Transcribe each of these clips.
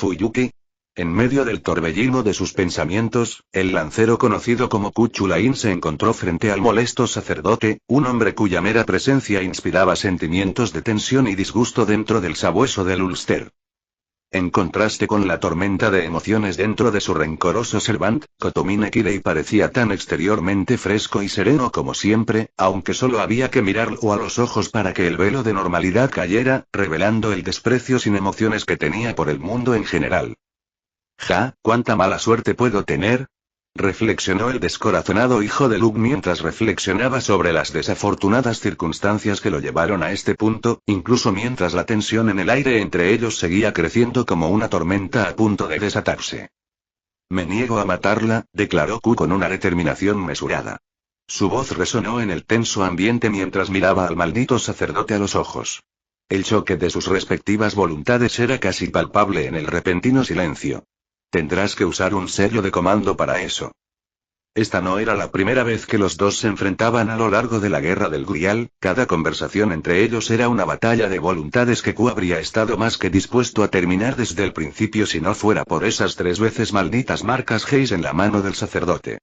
Fuyuki. En medio del torbellino de sus pensamientos, el lancero conocido como Kuchulain se encontró frente al molesto sacerdote, un hombre cuya mera presencia inspiraba sentimientos de tensión y disgusto dentro del sabueso del Ulster. En contraste con la tormenta de emociones dentro de su rencoroso servant, Kotomine Kirei parecía tan exteriormente fresco y sereno como siempre, aunque solo había que mirarlo a los ojos para que el velo de normalidad cayera, revelando el desprecio sin emociones que tenía por el mundo en general. «Ja, ¿cuánta mala suerte puedo tener?», reflexionó el descorazonado hijo de Luke mientras reflexionaba sobre las desafortunadas circunstancias que lo llevaron a este punto, incluso mientras la tensión en el aire entre ellos seguía creciendo como una tormenta a punto de desatarse. «Me niego a matarla», declaró Q con una determinación mesurada. Su voz resonó en el tenso ambiente mientras miraba al maldito sacerdote a los ojos. El choque de sus respectivas voluntades era casi palpable en el repentino silencio. «Tendrás que usar un sello de comando para eso». Esta no era la primera vez que los dos se enfrentaban a lo largo de la guerra del Grial, cada conversación entre ellos era una batalla de voluntades que Q habría estado más que dispuesto a terminar desde el principio si no fuera por esas 3 veces malditas marcas Hayes en la mano del sacerdote.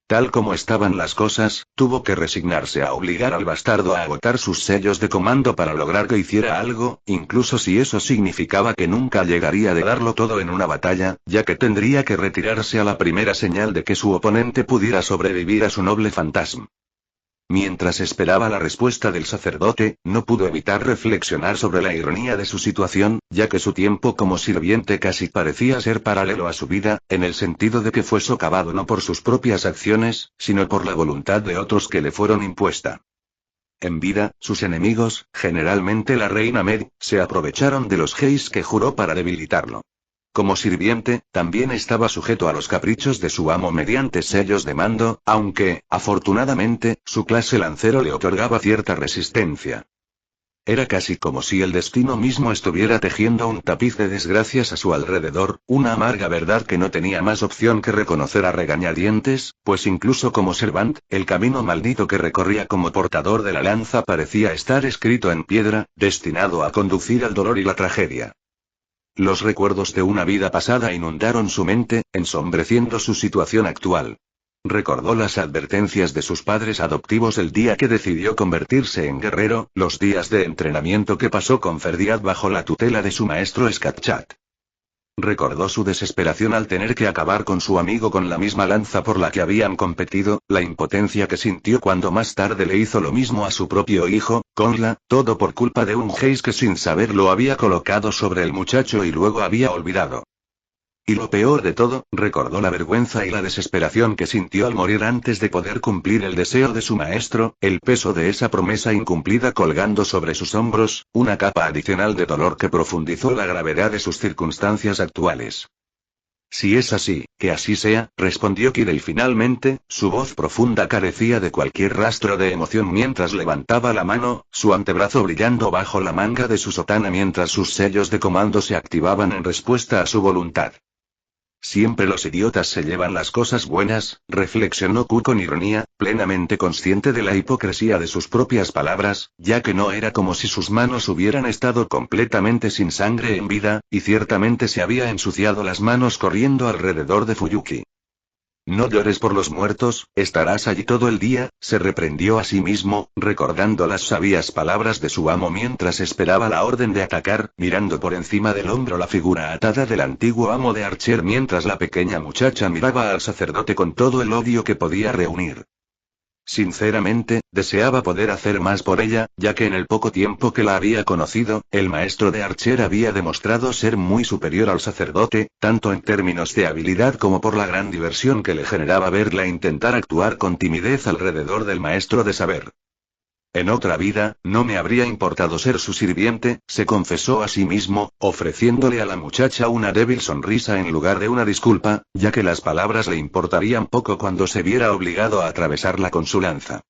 Tal como estaban las cosas, tuvo que resignarse a obligar al bastardo a agotar sus sellos de comando para lograr que hiciera algo, incluso si eso significaba que nunca llegaría de darlo todo en una batalla, ya que tendría que retirarse a la primera señal de que su oponente pudiera sobrevivir a su noble fantasma. Mientras esperaba la respuesta del sacerdote, no pudo evitar reflexionar sobre la ironía de su situación, ya que su tiempo como sirviente casi parecía ser paralelo a su vida, en el sentido de que fue socavado no por sus propias acciones, sino por la voluntad de otros que le fueron impuesta. En vida, sus enemigos, generalmente la reina Meg, se aprovecharon de los Hayes que juró para debilitarlo. Como sirviente, también estaba sujeto a los caprichos de su amo mediante sellos de mando, aunque, afortunadamente, su clase lancero le otorgaba cierta resistencia. Era casi como si el destino mismo estuviera tejiendo un tapiz de desgracias a su alrededor, una amarga verdad que no tenía más opción que reconocer a regañadientes, pues incluso como servant, el camino maldito que recorría como portador de la lanza parecía estar escrito en piedra, destinado a conducir al dolor y la tragedia. Los recuerdos de una vida pasada inundaron su mente, ensombreciendo su situación actual. Recordó las advertencias de sus padres adoptivos el día que decidió convertirse en guerrero, los días de entrenamiento que pasó con Ferdiad bajo la tutela de su maestro Skatchat. Recordó su desesperación al tener que acabar con su amigo con la misma lanza por la que habían competido, la impotencia que sintió cuando más tarde le hizo lo mismo a su propio hijo, Conla, todo por culpa de un Hayes que sin saberlo había colocado sobre el muchacho y luego había olvidado. Y lo peor de todo, recordó la vergüenza y la desesperación que sintió al morir antes de poder cumplir el deseo de su maestro, el peso de esa promesa incumplida colgando sobre sus hombros, una capa adicional de dolor que profundizó la gravedad de sus circunstancias actuales. Si es así, que así sea, respondió Kirei finalmente, su voz profunda carecía de cualquier rastro de emoción mientras levantaba la mano, su antebrazo brillando bajo la manga de su sotana mientras sus sellos de comando se activaban en respuesta a su voluntad. Siempre los idiotas se llevan las cosas buenas, reflexionó Q con ironía, plenamente consciente de la hipocresía de sus propias palabras, ya que no era como si sus manos hubieran estado completamente sin sangre en vida, y ciertamente se había ensuciado las manos corriendo alrededor de Fuyuki. «No llores por los muertos, estarás allí todo el día», se reprendió a sí mismo, recordando las sabias palabras de su amo mientras esperaba la orden de atacar, mirando por encima del hombro la figura atada del antiguo amo de Archer mientras la pequeña muchacha miraba al sacerdote con todo el odio que podía reunir. Sinceramente, deseaba poder hacer más por ella, ya que en el poco tiempo que la había conocido, el maestro de Archer había demostrado ser muy superior al sacerdote, tanto en términos de habilidad como por la gran diversión que le generaba verla intentar actuar con timidez alrededor del maestro de saber. En otra vida, no me habría importado ser su sirviente, se confesó a sí mismo, ofreciéndole a la muchacha una débil sonrisa en lugar de una disculpa, ya que las palabras le importarían poco cuando se viera obligado a atravesarla con su lanza.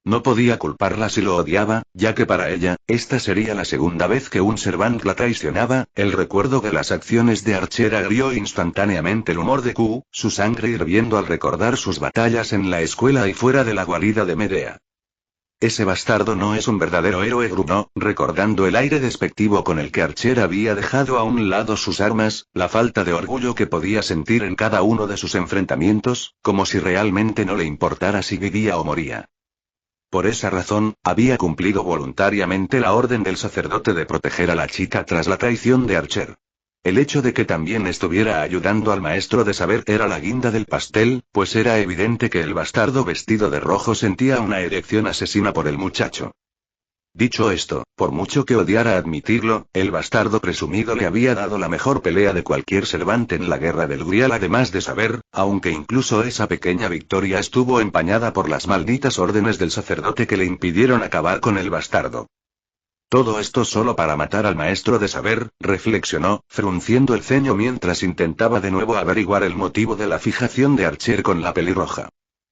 No podía culparla si lo odiaba, ya que para ella, esta sería la segunda vez que un servant la traicionaba, el recuerdo de las acciones de Archer agrió instantáneamente el humor de Q, su sangre hirviendo al recordar sus batallas en la escuela y fuera de la guarida de Medea. Ese bastardo no es un verdadero héroe, gruñó, recordando el aire despectivo con el que Archer había dejado a un lado sus armas, la falta de orgullo que podía sentir en cada uno de sus enfrentamientos, como si realmente no le importara si vivía o moría. Por esa razón, había cumplido voluntariamente la orden del sacerdote de proteger a la chica tras la traición de Archer. El hecho de que también estuviera ayudando al maestro de saber era la guinda del pastel, pues era evidente que el bastardo vestido de rojo sentía una erección asesina por el muchacho. Dicho esto, por mucho que odiara admitirlo, el bastardo presumido le había dado la mejor pelea de cualquier Cervante en la guerra del Grial, además de saber, aunque incluso esa pequeña victoria estuvo empañada por las malditas órdenes del sacerdote que le impidieron acabar con el bastardo. Todo esto solo para matar al maestro de saber, reflexionó, frunciendo el ceño mientras intentaba de nuevo averiguar el motivo de la fijación de Archer con la pelirroja.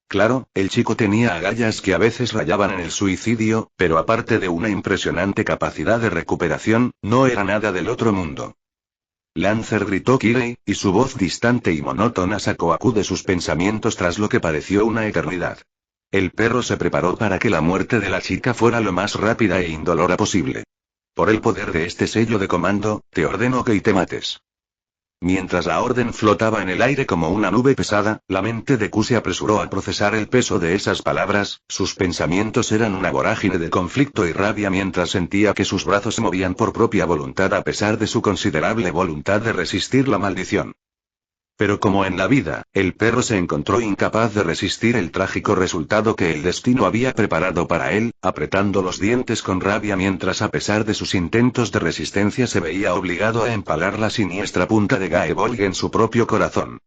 Claro, el chico tenía agallas que a veces rayaban en el suicidio, pero aparte de una impresionante capacidad de recuperación, no era nada del otro mundo. Lancer, gritó Kirei, y su voz distante y monótona sacó a Q de sus pensamientos tras lo que pareció una eternidad. El perro se preparó para que la muerte de la chica fuera lo más rápida e indolora posible. Por el poder de este sello de comando, te ordeno que te mates. Mientras la orden flotaba en el aire como una nube pesada, la mente de Q se apresuró a procesar el peso de esas palabras, sus pensamientos eran una vorágine de conflicto y rabia mientras sentía que sus brazos se movían por propia voluntad a pesar de su considerable voluntad de resistir la maldición. Pero como en la vida, el perro se encontró incapaz de resistir el trágico resultado que el destino había preparado para él, apretando los dientes con rabia mientras a pesar de sus intentos de resistencia se veía obligado a empalar la siniestra punta de Gaebolg en su propio corazón.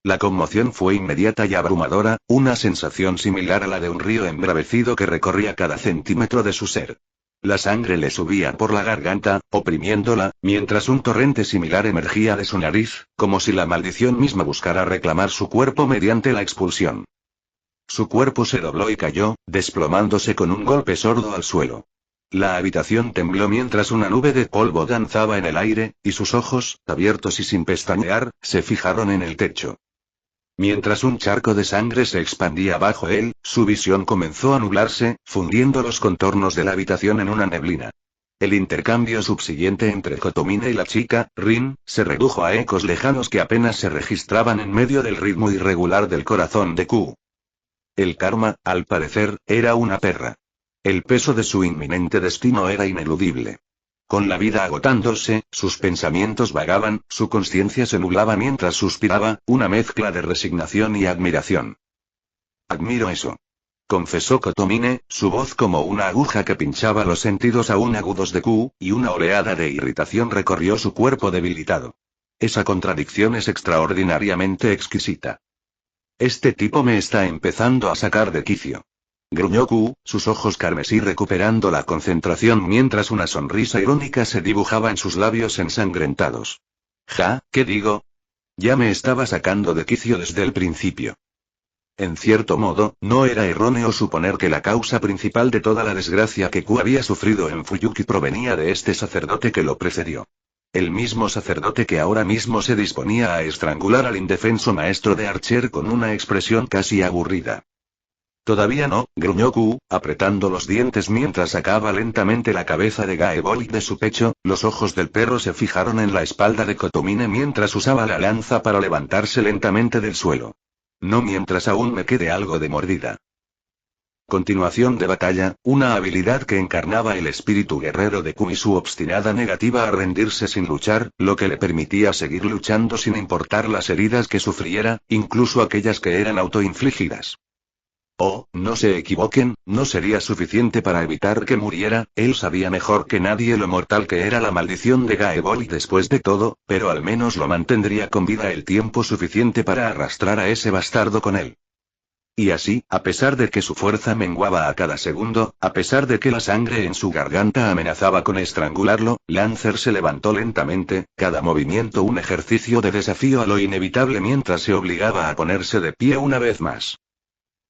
La conmoción fue inmediata y abrumadora, una sensación similar a la de un río embravecido que recorría cada centímetro de su ser. La sangre le subía por la garganta, oprimiéndola, mientras un torrente similar emergía de su nariz, como si la maldición misma buscara reclamar su cuerpo mediante la expulsión. Su cuerpo se dobló y cayó, desplomándose con un golpe sordo al suelo. La habitación tembló mientras una nube de polvo danzaba en el aire, y sus ojos, abiertos y sin pestañear, se fijaron en el techo. Mientras un charco de sangre se expandía bajo él, su visión comenzó a nublarse, fundiendo los contornos de la habitación en una neblina. El intercambio subsiguiente entre Kotomine y la chica, Rin, se redujo a ecos lejanos que apenas se registraban en medio del ritmo irregular del corazón de Q. El karma, al parecer, era una perra. El peso de su inminente destino era ineludible. Con la vida agotándose, sus pensamientos vagaban, su conciencia se nublaba mientras suspiraba, una mezcla de resignación y admiración. Admiro eso. Confesó Kotomine, su voz como una aguja que pinchaba los sentidos aún agudos de Q, y una oleada de irritación recorrió su cuerpo debilitado. Esa contradicción es extraordinariamente exquisita. Este tipo me está empezando a sacar de quicio. Gruñó Q, sus ojos carmesí recuperando la concentración mientras una sonrisa irónica se dibujaba en sus labios ensangrentados. Ja, ¿qué digo? Ya me estaba sacando de quicio desde el principio. En cierto modo, no era erróneo suponer que la causa principal de toda la desgracia que Q había sufrido en Fuyuki provenía de este sacerdote que lo precedió. El mismo sacerdote que ahora mismo se disponía a estrangular al indefenso maestro de Archer con una expresión casi aburrida. Todavía no, gruñó Q, apretando los dientes mientras sacaba lentamente la cabeza de Gaebolg de su pecho, los ojos del perro se fijaron en la espalda de Kotomine mientras usaba la lanza para levantarse lentamente del suelo. No mientras aún me quede algo de mordida. Continuación de batalla, una habilidad que encarnaba el espíritu guerrero de Q y su obstinada negativa a rendirse sin luchar, lo que le permitía seguir luchando sin importar las heridas que sufriera, incluso aquellas que eran autoinfligidas. Oh, no se equivoquen, no sería suficiente para evitar que muriera, él sabía mejor que nadie lo mortal que era la maldición de Gaebolg después de todo, pero al menos lo mantendría con vida el tiempo suficiente para arrastrar a ese bastardo con él. Y así, a pesar de que su fuerza menguaba a cada segundo, a pesar de que la sangre en su garganta amenazaba con estrangularlo, Lancer se levantó lentamente, cada movimiento un ejercicio de desafío a lo inevitable mientras se obligaba a ponerse de pie una vez más.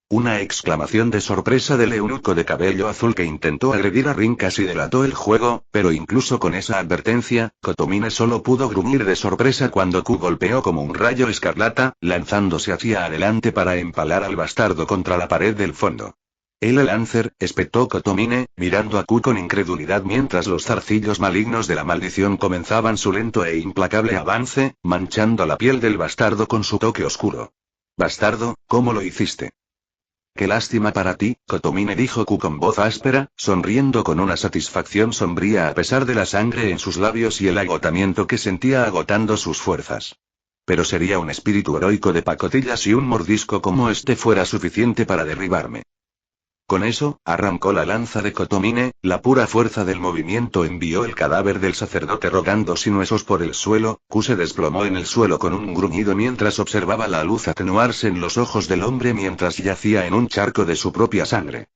Una exclamación de sorpresa del eunuco de cabello azul que intentó agredir a Rin casi delató el juego, pero incluso con esa advertencia, Kotomine solo pudo gruñir de sorpresa cuando Q golpeó como un rayo escarlata, lanzándose hacia adelante para empalar al bastardo contra la pared del fondo. El Lancer, espetó Kotomine, mirando a Q con incredulidad mientras los zarcillos malignos de la maldición comenzaban su lento e implacable avance, manchando la piel del bastardo con su toque oscuro. Bastardo, ¿cómo lo hiciste? Qué lástima para ti, Kotomine, dijo Q con voz áspera, sonriendo con una satisfacción sombría a pesar de la sangre en sus labios y el agotamiento que sentía agotando sus fuerzas. Pero sería un espíritu heroico de pacotilla si un mordisco como este fuera suficiente para derribarme. Con eso, arrancó la lanza de Kotomine, la pura fuerza del movimiento envió el cadáver del sacerdote rodando sin huesos por el suelo. Q se desplomó en el suelo con un gruñido mientras observaba la luz atenuarse en los ojos del hombre mientras yacía en un charco de su propia sangre.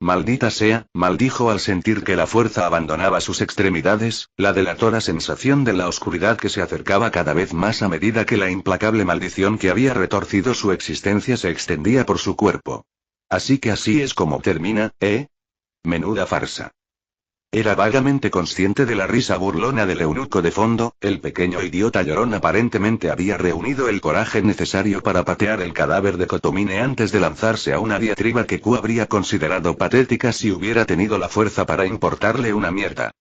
Maldita sea, maldijo al sentir que la fuerza abandonaba sus extremidades, la delatora sensación de la oscuridad que se acercaba cada vez más a medida que la implacable maldición que había retorcido su existencia se extendía por su cuerpo. Así que así es como termina, ¿eh? Menuda farsa. Era vagamente consciente de la risa burlona del eunuco de fondo. El pequeño idiota llorón aparentemente había reunido el coraje necesario para patear el cadáver de Kotomine antes de lanzarse a una diatriba que Q habría considerado patética si hubiera tenido la fuerza para importarle una mierda.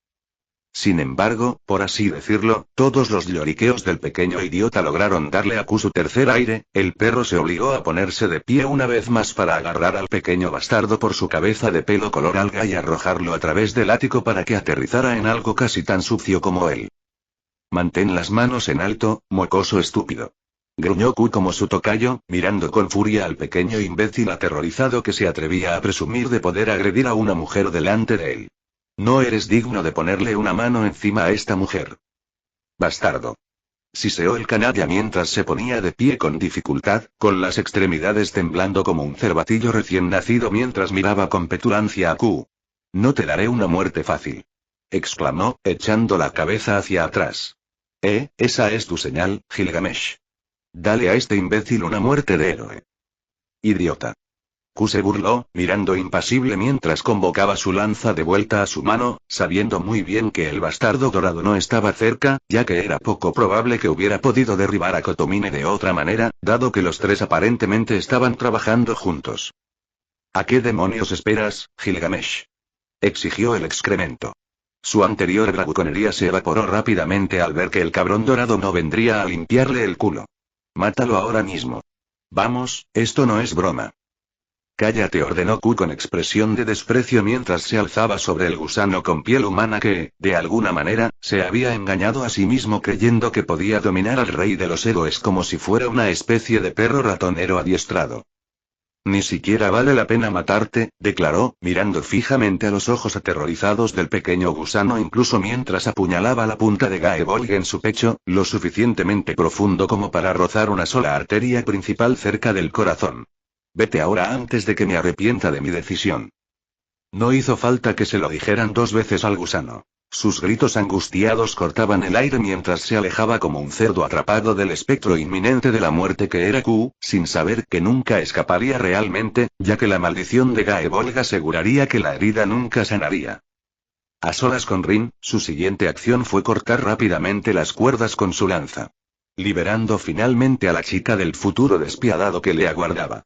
Sin embargo, por así decirlo, todos los lloriqueos del pequeño idiota lograron darle a Q su tercer aire. El perro se obligó a ponerse de pie una vez más para agarrar al pequeño bastardo por su cabeza de pelo color alga y arrojarlo a través del ático para que aterrizara en algo casi tan sucio como él. Mantén las manos en alto, mocoso estúpido. Gruñó Q como su tocayo, mirando con furia al pequeño imbécil aterrorizado que se atrevía a presumir de poder agredir a una mujer delante de él. No eres digno de ponerle una mano encima a esta mujer. Bastardo. Siseó el canalla mientras se ponía de pie con dificultad, con las extremidades temblando como un cervatillo recién nacido mientras miraba con petulancia a Q. No te daré una muerte fácil. Exclamó, echando la cabeza hacia atrás. Esa es tu señal, Gilgamesh. Dale a este imbécil una muerte de héroe. Idiota. Q se burló, mirando impasible mientras convocaba su lanza de vuelta a su mano, sabiendo muy bien que el bastardo dorado no estaba cerca, ya que era poco probable que hubiera podido derribar a Kotomine de otra manera, dado que los tres aparentemente estaban trabajando juntos. ¿A qué demonios esperas, Gilgamesh? Exigió el excremento. Su anterior bravuconería se evaporó rápidamente al ver que el cabrón dorado no vendría a limpiarle el culo. Mátalo ahora mismo. Vamos, esto no es broma. Cállate, ordenó Q con expresión de desprecio mientras se alzaba sobre el gusano con piel humana que, de alguna manera, se había engañado a sí mismo creyendo que podía dominar al rey de los héroes como si fuera una especie de perro ratonero adiestrado. Ni siquiera vale la pena matarte, declaró, mirando fijamente a los ojos aterrorizados del pequeño gusano incluso mientras apuñalaba la punta de Gaebolg en su pecho, lo suficientemente profundo como para rozar una sola arteria principal cerca del corazón. Vete ahora antes de que me arrepienta de mi decisión. No hizo falta que se lo dijeran dos veces al gusano. Sus gritos angustiados cortaban el aire mientras se alejaba como un cerdo atrapado del espectro inminente de la muerte que era Q, sin saber que nunca escaparía realmente, ya que la maldición de Gaebolg aseguraría que la herida nunca sanaría. A solas con Rin, su siguiente acción fue cortar rápidamente las cuerdas con su lanza. Liberando finalmente a la chica del futuro despiadado que le aguardaba.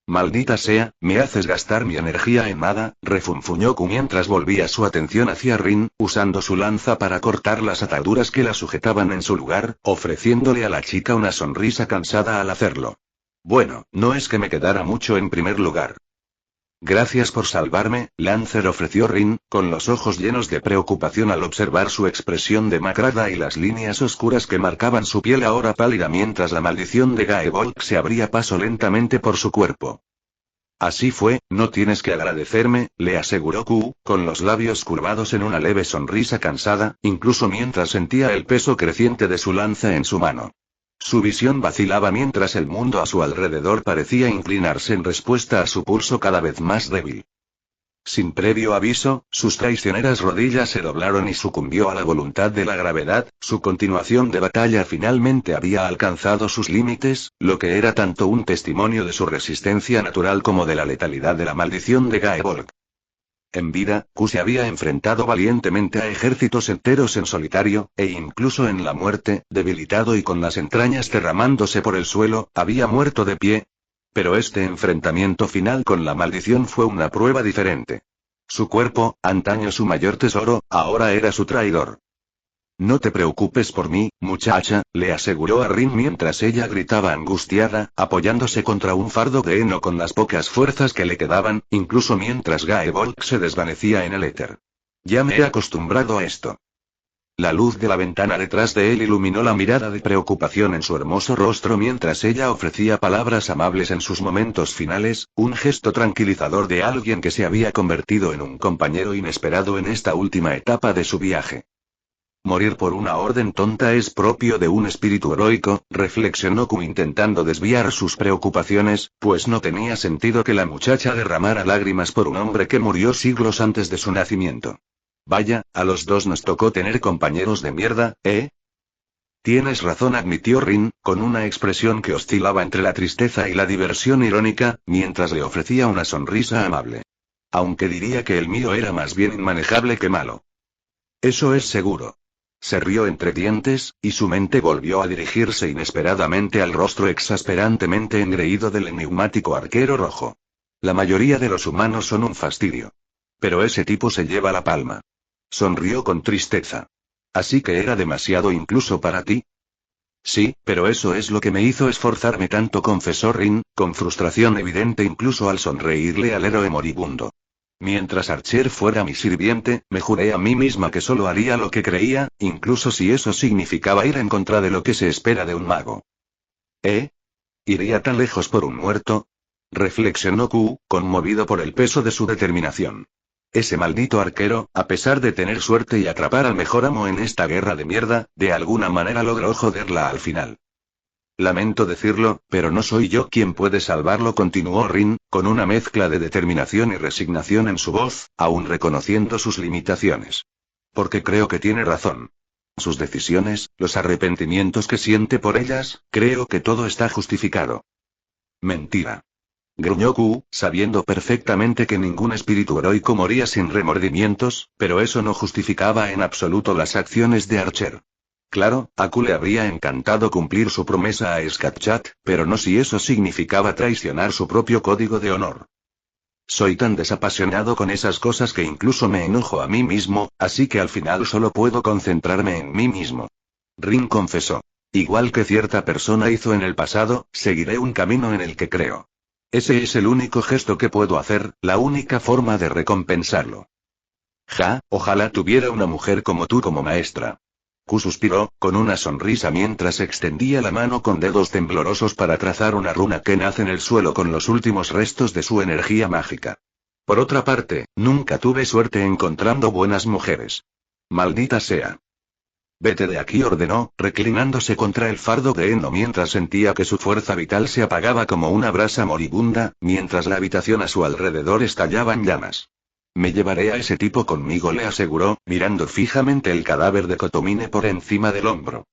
Maldita sea, me haces gastar mi energía en nada, refunfuñó Q mientras volvía su atención hacia Rin, usando su lanza para cortar las ataduras que la sujetaban en su lugar, ofreciéndole a la chica una sonrisa cansada al hacerlo. Bueno, no es que me quedara mucho en primer lugar. Gracias por salvarme, Lancer, ofreció Rin, con los ojos llenos de preocupación al observar su expresión demacrada y las líneas oscuras que marcaban su piel ahora pálida mientras la maldición de Gaebolg se abría paso lentamente por su cuerpo. Así fue, no tienes que agradecerme, le aseguró Q, con los labios curvados en una leve sonrisa cansada, incluso mientras sentía el peso creciente de su lanza en su mano. Su visión vacilaba mientras el mundo a su alrededor parecía inclinarse en respuesta a su pulso cada vez más débil. Sin previo aviso, sus traicioneras rodillas se doblaron y sucumbió a la voluntad de la gravedad. Su continuación de batalla finalmente había alcanzado sus límites, lo que era tanto un testimonio de su resistencia natural como de la letalidad de la maldición de Gaebolg. En vida, Q se había enfrentado valientemente a ejércitos enteros en solitario, e incluso en la muerte, debilitado y con las entrañas derramándose por el suelo, había muerto de pie. Pero este enfrentamiento final con la maldición fue una prueba diferente. Su cuerpo, antaño su mayor tesoro, ahora era su traidor. No te preocupes por mí, muchacha, le aseguró a Rin mientras ella gritaba angustiada, apoyándose contra un fardo de heno con las pocas fuerzas que le quedaban, incluso mientras Gaebolk se desvanecía en el éter. Ya me he acostumbrado a esto. La luz de la ventana detrás de él iluminó la mirada de preocupación en su hermoso rostro mientras ella ofrecía palabras amables en sus momentos finales, un gesto tranquilizador de alguien que se había convertido en un compañero inesperado en esta última etapa de su viaje. Morir por una orden tonta es propio de un espíritu heroico, reflexionó Q intentando desviar sus preocupaciones, pues no tenía sentido que la muchacha derramara lágrimas por un hombre que murió siglos antes de su nacimiento. Vaya, a los dos nos tocó tener compañeros de mierda, ¿eh? Tienes razón, admitió Rin, con una expresión que oscilaba entre la tristeza y la diversión irónica, mientras le ofrecía una sonrisa amable. Aunque diría que el mío era más bien inmanejable que malo. Eso es seguro. Se rió entre dientes, y su mente volvió a dirigirse inesperadamente al rostro exasperantemente engreído del enigmático arquero rojo. La mayoría de los humanos son un fastidio. Pero ese tipo se lleva la palma. Sonrió con tristeza. ¿Así que era demasiado incluso para ti? Sí, pero eso es lo que me hizo esforzarme tanto, confesó Rin, con frustración evidente incluso al sonreírle al héroe moribundo. Mientras Archer fuera mi sirviente, me juré a mí misma que solo haría lo que creía, incluso si eso significaba ir en contra de lo que se espera de un mago. ¿Eh? ¿Iría tan lejos por un muerto? Reflexionó Q, conmovido por el peso de su determinación. Ese maldito arquero, a pesar de tener suerte y atrapar al mejor amo en esta guerra de mierda, de alguna manera logró joderla al final. Lamento decirlo, pero no soy yo quien puede salvarlo, continuó Rin, con una mezcla de determinación y resignación en su voz, aún reconociendo sus limitaciones. Porque creo que tiene razón. Sus decisiones, los arrepentimientos que siente por ellas, creo que todo está justificado. Mentira. Gruñó Q, sabiendo perfectamente que ningún espíritu heroico moría sin remordimientos, pero eso no justificaba en absoluto las acciones de Archer. Claro, a Q le habría encantado cumplir su promesa a Skatchat, pero no si eso significaba traicionar su propio código de honor. Soy tan desapasionado con esas cosas que incluso me enojo a mí mismo, así que al final solo puedo concentrarme en mí mismo. Rin confesó. Igual que cierta persona hizo en el pasado, seguiré un camino en el que creo. Ese es el único gesto que puedo hacer, la única forma de recompensarlo. Ojalá tuviera una mujer como tú como maestra. Q suspiró, con una sonrisa mientras extendía la mano con dedos temblorosos para trazar una runa que nace en el suelo con los últimos restos de su energía mágica. Por otra parte, nunca tuve suerte encontrando buenas mujeres. Maldita sea. Vete de aquí, ordenó, reclinándose contra el fardo de heno mientras sentía que su fuerza vital se apagaba como una brasa moribunda, mientras la habitación a su alrededor estallaba en llamas. Me llevaré a ese tipo conmigo, le aseguró, mirando fijamente el cadáver de Kotomine por encima del hombro.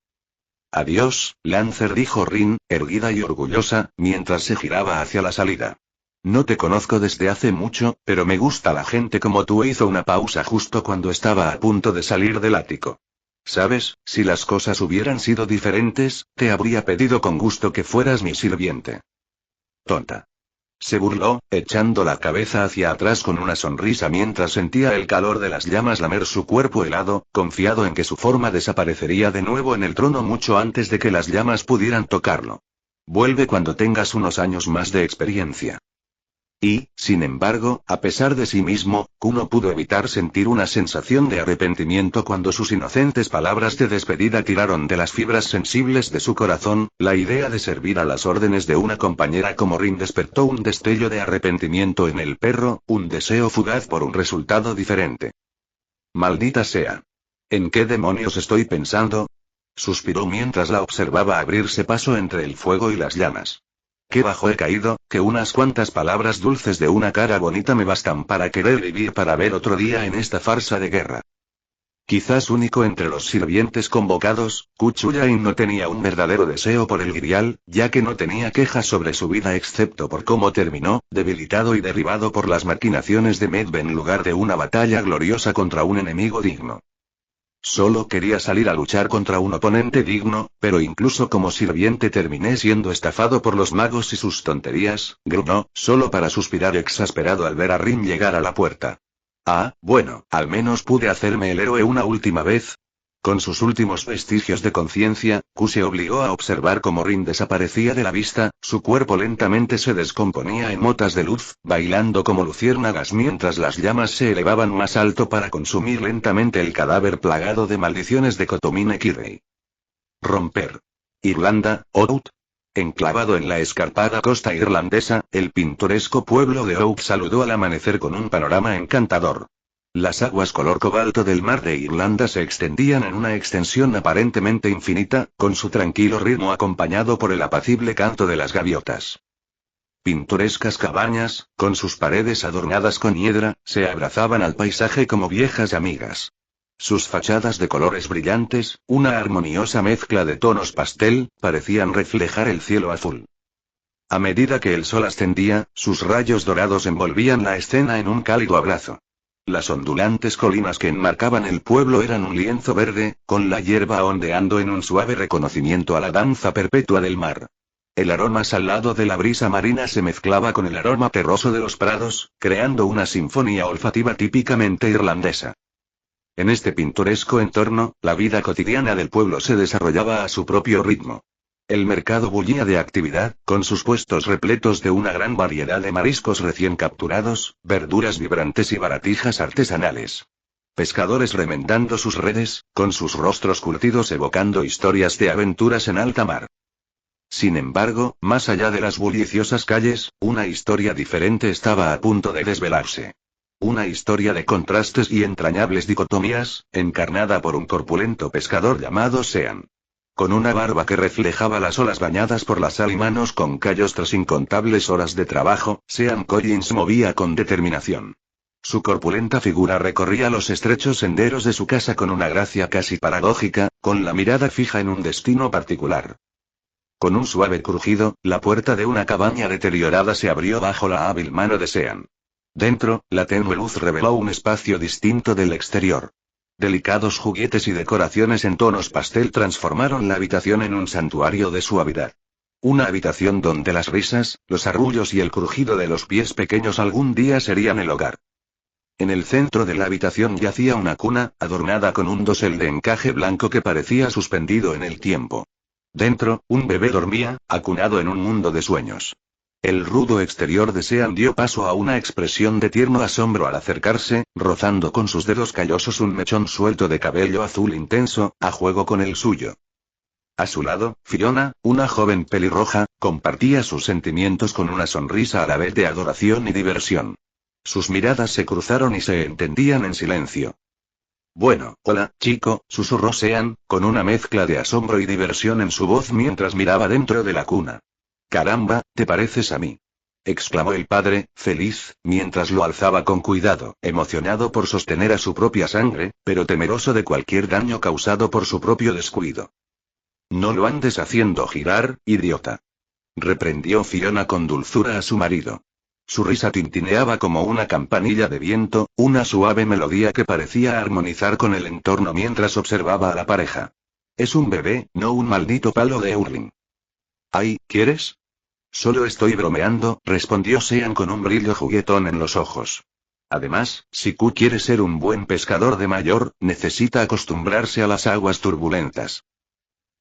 Adiós, Lancer, dijo Rin, erguida y orgullosa, mientras se giraba hacia la salida. No te conozco desde hace mucho, pero me gusta la gente como tú. Hizo una pausa justo cuando estaba a punto de salir del ático. Sabes, si las cosas hubieran sido diferentes, te habría pedido con gusto que fueras mi sirviente. Tonta. Se burló, echando la cabeza hacia atrás con una sonrisa mientras sentía el calor de las llamas lamer su cuerpo helado, confiado en que su forma desaparecería de nuevo en el trono mucho antes de que las llamas pudieran tocarlo. Vuelve cuando tengas unos años más de experiencia. Y, sin embargo, a pesar de sí mismo, Q no pudo evitar sentir una sensación de arrepentimiento cuando sus inocentes palabras de despedida tiraron de las fibras sensibles de su corazón. La idea de servir a las órdenes de una compañera como Rin despertó un destello de arrepentimiento en el perro, un deseo fugaz por un resultado diferente. Maldita sea. ¿En qué demonios estoy pensando? Suspiró mientras la observaba abrirse paso entre el fuego y las llamas. Qué bajo he caído, que unas cuantas palabras dulces de una cara bonita me bastan para querer vivir para ver otro día en esta farsa de guerra. Quizás único entre los sirvientes convocados, Kuchulain no tenía un verdadero deseo por el grial, ya que no tenía quejas sobre su vida excepto por cómo terminó, debilitado y derribado por las maquinaciones de Medb en lugar de una batalla gloriosa contra un enemigo digno. Solo quería salir a luchar contra un oponente digno, pero incluso como sirviente terminé siendo estafado por los magos y sus tonterías, gruñó, solo para suspirar exasperado al ver a Rin llegar a la puerta. Ah, bueno, al menos pude hacerme el héroe una última vez. Con sus últimos vestigios de conciencia, Q se obligó a observar cómo Rin desaparecía de la vista, su cuerpo lentamente se descomponía en motas de luz, bailando como luciérnagas mientras las llamas se elevaban más alto para consumir lentamente el cadáver plagado de maldiciones de Kotomine Kirei. Romper. Irlanda, Out. Enclavado en la escarpada costa irlandesa, el pintoresco pueblo de Oak saludó al amanecer con un panorama encantador. Las aguas color cobalto del mar de Irlanda se extendían en una extensión aparentemente infinita, con su tranquilo ritmo acompañado por el apacible canto de las gaviotas. Pintorescas cabañas, con sus paredes adornadas con hiedra, se abrazaban al paisaje como viejas amigas. Sus fachadas de colores brillantes, una armoniosa mezcla de tonos pastel, parecían reflejar el cielo azul. A medida que el sol ascendía, sus rayos dorados envolvían la escena en un cálido abrazo. Las ondulantes colinas que enmarcaban el pueblo eran un lienzo verde, con la hierba ondeando en un suave reconocimiento a la danza perpetua del mar. El aroma salado de la brisa marina se mezclaba con el aroma terroso de los prados, creando una sinfonía olfativa típicamente irlandesa. En este pintoresco entorno, la vida cotidiana del pueblo se desarrollaba a su propio ritmo. El mercado bullía de actividad, con sus puestos repletos de una gran variedad de mariscos recién capturados, verduras vibrantes y baratijas artesanales. Pescadores remendando sus redes, con sus rostros curtidos evocando historias de aventuras en alta mar. Sin embargo, más allá de las bulliciosas calles, una historia diferente estaba a punto de desvelarse. Una historia de contrastes y entrañables dicotomías, encarnada por un corpulento pescador llamado Sean. Con una barba que reflejaba las olas bañadas por la sal y manos con callos tras incontables horas de trabajo, Sean Collins movía con determinación. Su corpulenta figura recorría los estrechos senderos de su casa con una gracia casi paradójica, con la mirada fija en un destino particular. Con un suave crujido, la puerta de una cabaña deteriorada se abrió bajo la hábil mano de Sean. Dentro, la tenue luz reveló un espacio distinto del exterior. Delicados juguetes y decoraciones en tonos pastel transformaron la habitación en un santuario de suavidad. Una habitación donde las risas, los arrullos y el crujido de los pies pequeños algún día serían el hogar. En el centro de la habitación yacía una cuna, adornada con un dosel de encaje blanco que parecía suspendido en el tiempo. Dentro, un bebé dormía, acunado en un mundo de sueños. El rudo exterior de Sean dio paso a una expresión de tierno asombro al acercarse, rozando con sus dedos callosos un mechón suelto de cabello azul intenso, a juego con el suyo. A su lado, Fiona, una joven pelirroja, compartía sus sentimientos con una sonrisa a la vez de adoración y diversión. Sus miradas se cruzaron y se entendían en silencio. Bueno, hola, chico, susurró Sean, con una mezcla de asombro y diversión en su voz mientras miraba dentro de la cuna. Caramba, ¿te pareces a mí? Exclamó el padre, feliz, mientras lo alzaba con cuidado, emocionado por sostener a su propia sangre, pero temeroso de cualquier daño causado por su propio descuido. No lo andes haciendo girar, idiota. Reprendió Fiona con dulzura a su marido. Su risa tintineaba como una campanilla de viento, una suave melodía que parecía armonizar con el entorno mientras observaba a la pareja. Es un bebé, no un maldito palo de Hurling. Ay, ¿quieres? Solo estoy bromeando, respondió Sean con un brillo juguetón en los ojos. Además, si Q quiere ser un buen pescador de mayor, necesita acostumbrarse a las aguas turbulentas.